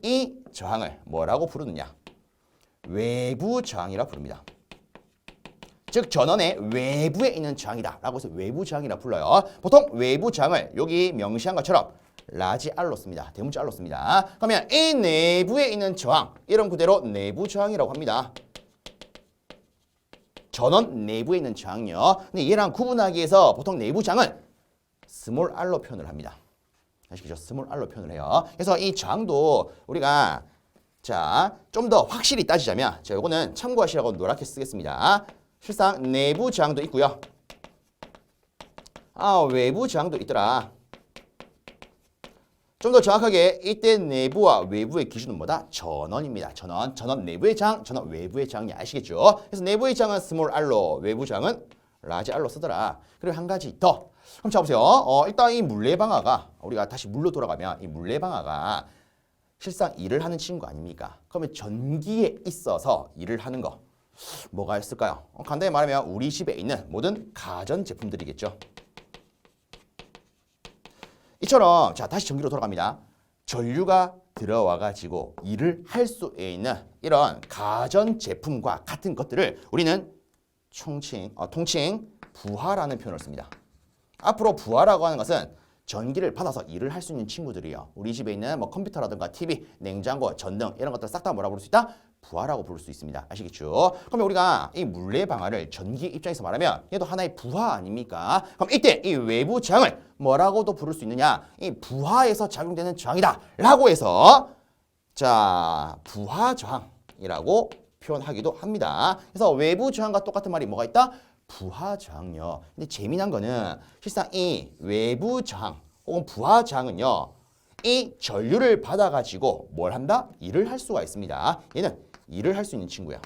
이 저항을 뭐라고 부르느냐? 외부 저항이라고 부릅니다. 즉 전원의 외부에 있는 저항이다 라고 해서 외부 저항이라 불러요. 보통 외부 저항을 여기 명시한 것처럼 라지 R로 씁니다. 대문자 R로 씁니다. 그러면 이 내부에 있는 저항, 이런 그대로 내부 저항이라고 합니다. 전원 내부에 있는 저항요. 근데 얘랑 구분하기 위해서 보통 내부 저항은 스몰 r로 표현을 합니다. 아시겠죠? 스몰 r로 표현을 해요. 그래서 이 저항도 우리가 자, 좀 더 확실히 따지자면 자, 요거는 참고하시라고 노랗게 쓰겠습니다. 실상 내부 저항도 있고요. 외부 저항도 있더라. 좀 더 정확하게 이때 내부와 외부의 기준은 뭐다? 전원입니다. 전원 내부의 저항, 전원 외부의 저항이 아시겠죠? 그래서 내부의 저항은 스몰 r로, 외부 저항은 라지 r로 쓰더라. 그리고 한 가지 더. 그럼 자 보세요. 일단 이 물레방아가 우리가 다시 물로 돌아가면 이 물레방아가 실상 일을 하는 친구 아닙니까? 그러면 전기에 있어서 일을 하는 거 뭐가 있을까요? 간단히 말하면 우리 집에 있는 모든 가전 제품들이겠죠. 이처럼 자 다시 전기로 돌아갑니다. 전류가 들어와 가지고 일을 할 수 있는 이런 가전 제품과 같은 것들을 우리는 통칭 부하라는 표현을 씁니다. 앞으로 부하라고 하는 것은 전기를 받아서 일을 할 수 있는 친구들이에요. 우리 집에 있는 뭐 컴퓨터라든가 TV, 냉장고, 전등 이런 것들 싹 다 뭐라 부를 수 있다? 부하라고 부를 수 있습니다. 아시겠죠? 그러면 우리가 이 물레방아를 전기 입장에서 말하면 얘도 하나의 부하 아닙니까? 그럼 이때 이 외부 저항을 뭐라고도 부를 수 있느냐? 이 부하에서 작용되는 저항이다 라고 해서 자 부하 저항이라고 표현하기도 합니다. 그래서 외부 저항과 똑같은 말이 뭐가 있다? 부하 저항요. 근데 재미난 거는 실상 이 외부 저항 혹은 부하 저항은요. 이 전류를 받아가지고 뭘 한다? 일을 할 수가 있습니다. 얘는 일을 할 수 있는 친구야.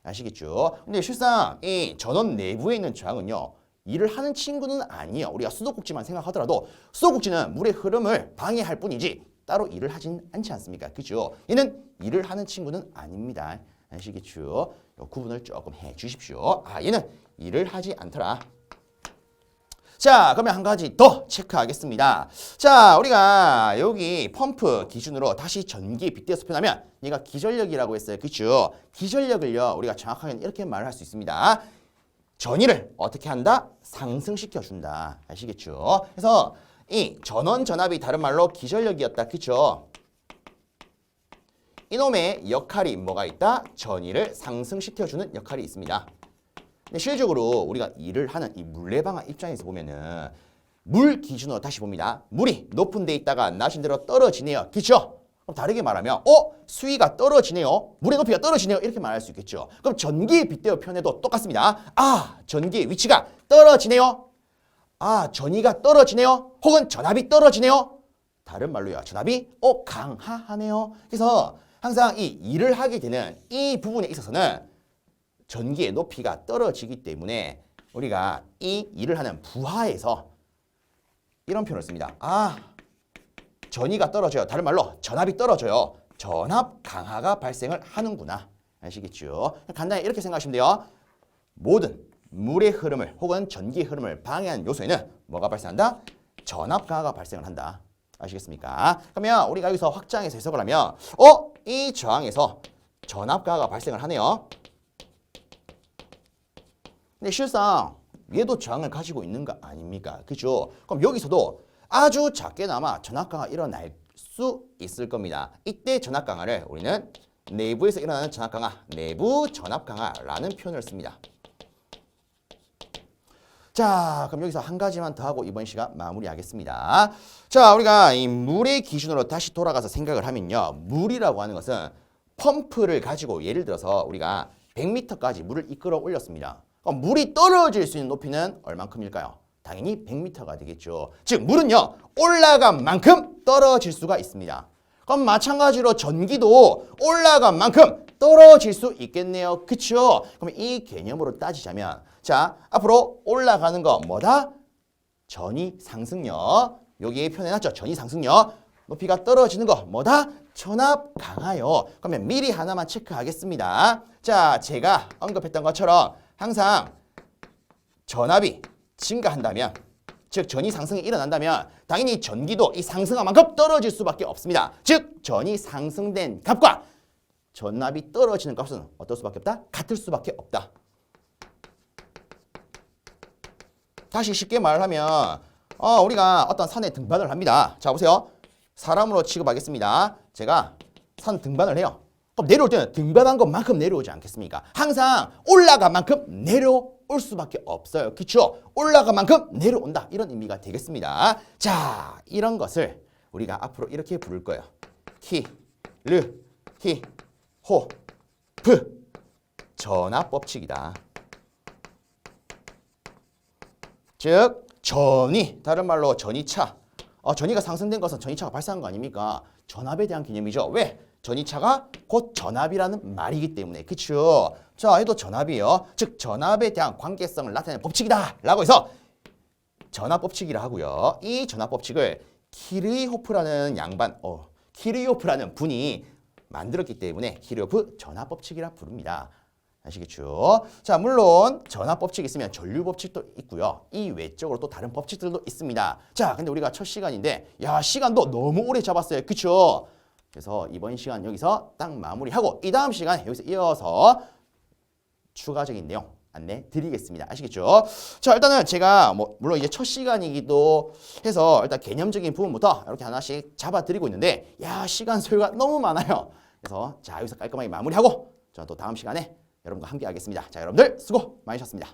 아시겠죠? 근데 실상 이 전원 내부에 있는 저항은요. 일을 하는 친구는 아니에요. 우리가 수도꼭지만 생각하더라도 수도꼭지는 물의 흐름을 방해할 뿐이지 따로 일을 하진 않지 않습니까? 그죠? 얘는 일을 하는 친구는 아닙니다. 아시겠죠? 요 구분을 조금 해 주십시오. 얘는 일을 하지 않더라. 자, 그러면 한 가지 더 체크하겠습니다. 자, 우리가 여기 펌프 기준으로 다시 전기 빗대어서 표현하면 얘가 기전력이라고 했어요. 그렇죠? 기전력을요, 우리가 정확하게 이렇게 말을 할 수 있습니다. 전위를 어떻게 한다? 상승시켜 준다. 아시겠죠? 그래서 이 전원 전압이 다른 말로 기전력이었다. 그렇죠? 이놈의 역할이 뭐가 있다? 전위를 상승시켜 주는 역할이 있습니다. 근데 실질적으로 우리가 일을 하는 이 물레방아 입장에서 보면은 물 기준으로 다시 봅니다. 물이 높은 데 있다가 낮은 데로 떨어지네요. 그렇죠? 그럼 다르게 말하면 수위가 떨어지네요. 물의 높이가 떨어지네요. 이렇게 말할 수 있겠죠. 그럼 전기 빗대어 표현에도 똑같습니다. 아, 전기의 위치가 떨어지네요. 아, 전위가 떨어지네요. 혹은 전압이 떨어지네요. 다른 말로요. 전압이 강하하네요. 그래서 항상 이 일을 하게 되는 이 부분에 있어서는 전기의 높이가 떨어지기 때문에 우리가 이 일을 하는 부하에서 이런 표현을 씁니다. 아, 전위가 떨어져요. 다른 말로 전압이 떨어져요. 전압 강하가 발생을 하는구나. 아시겠죠? 간단히 이렇게 생각하시면 돼요. 모든 물의 흐름을 혹은 전기의 흐름을 방해하는 요소에는 뭐가 발생한다? 전압 강하가 발생을 한다. 아시겠습니까? 그러면 우리가 여기서 확장해서 해석을 하면 이 저항에서 전압 강하가 발생을 하네요. 근데 실상 얘도 저항을 가지고 있는 거 아닙니까? 그죠? 그럼 여기서도 아주 작게나마 전압 강화가 일어날 수 있을 겁니다. 이때 전압 강화를 우리는 내부에서 일어나는 전압 강화, 내부 전압 강화라는 표현을 씁니다. 자, 그럼 여기서 한 가지만 더 하고 이번 시간 마무리하겠습니다. 자, 우리가 이 물의 기준으로 다시 돌아가서 생각을 하면요. 물이라고 하는 것은 펌프를 가지고 예를 들어서 우리가 100m까지 물을 이끌어 올렸습니다. 그럼 물이 떨어질 수 있는 높이는 얼만큼일까요? 당연히 100m가 되겠죠. 즉 물은요, 올라간 만큼 떨어질 수가 있습니다. 그럼 마찬가지로 전기도 올라간 만큼 떨어질 수 있겠네요. 그쵸? 그럼 이 개념으로 따지자면 자, 앞으로 올라가는 거 뭐다? 전위 상승력. 여기에 표현해놨죠. 전위 상승력. 높이가 떨어지는 거 뭐다? 전압 강하요. 그러면 미리 하나만 체크하겠습니다. 자, 제가 언급했던 것처럼 항상 전압이 증가한다면, 즉 전위 상승이 일어난다면 당연히 전기도 이 상승한 만큼 떨어질 수밖에 없습니다. 즉 전위 상승된 값과 전압이 떨어지는 값은 어떨 수밖에 없다? 같을 수밖에 없다. 다시 쉽게 말하면 우리가 어떤 산에 등반을 합니다. 자, 보세요. 사람으로 취급하겠습니다. 제가 산 등반을 해요. 그럼 내려올 때는 등반한 것만큼 내려오지 않겠습니까? 항상 올라간 만큼 내려올 수밖에 없어요. 그렇죠? 올라간 만큼 내려온다. 이런 의미가 되겠습니다. 자, 이런 것을 우리가 앞으로 이렇게 부를 거예요. 히, 르, 히, 호, 프. 전압법칙이다. 즉 전위, 다른 말로 전위차. 전위가 상승된 것은 전위차가 발생한 거 아닙니까? 전압에 대한 개념이죠. 왜? 전위차가 곧 전압이라는 말이기 때문에. 그렇죠? 자, 얘도 전압이에요. 즉 전압에 대한 관계성을 나타내는 법칙이다 라고 해서 전압법칙이라 하고요. 이 전압법칙을 키르호프라는 키르호프라는 분이 만들었기 때문에 키르호프 전압법칙이라 부릅니다. 아시겠죠? 자, 물론 전압법칙이 있으면 전류법칙도 있고요. 이 외적으로 또 다른 법칙들도 있습니다. 자, 근데 우리가 첫 시간인데 시간도 너무 오래 잡았어요. 그쵸? 그래서 이번 시간 여기서 딱 마무리하고 이 다음 시간에 여기서 이어서 추가적인 내용 안내 드리겠습니다. 아시겠죠? 자, 일단은 제가 물론 이제 첫 시간이기도 해서 일단 개념적인 부분부터 이렇게 하나씩 잡아드리고 있는데 시간 소요가 너무 많아요. 그래서 자, 여기서 깔끔하게 마무리하고 저는 또 다음 시간에 여러분과 함께 하겠습니다. 자, 여러분들 수고 많으셨습니다.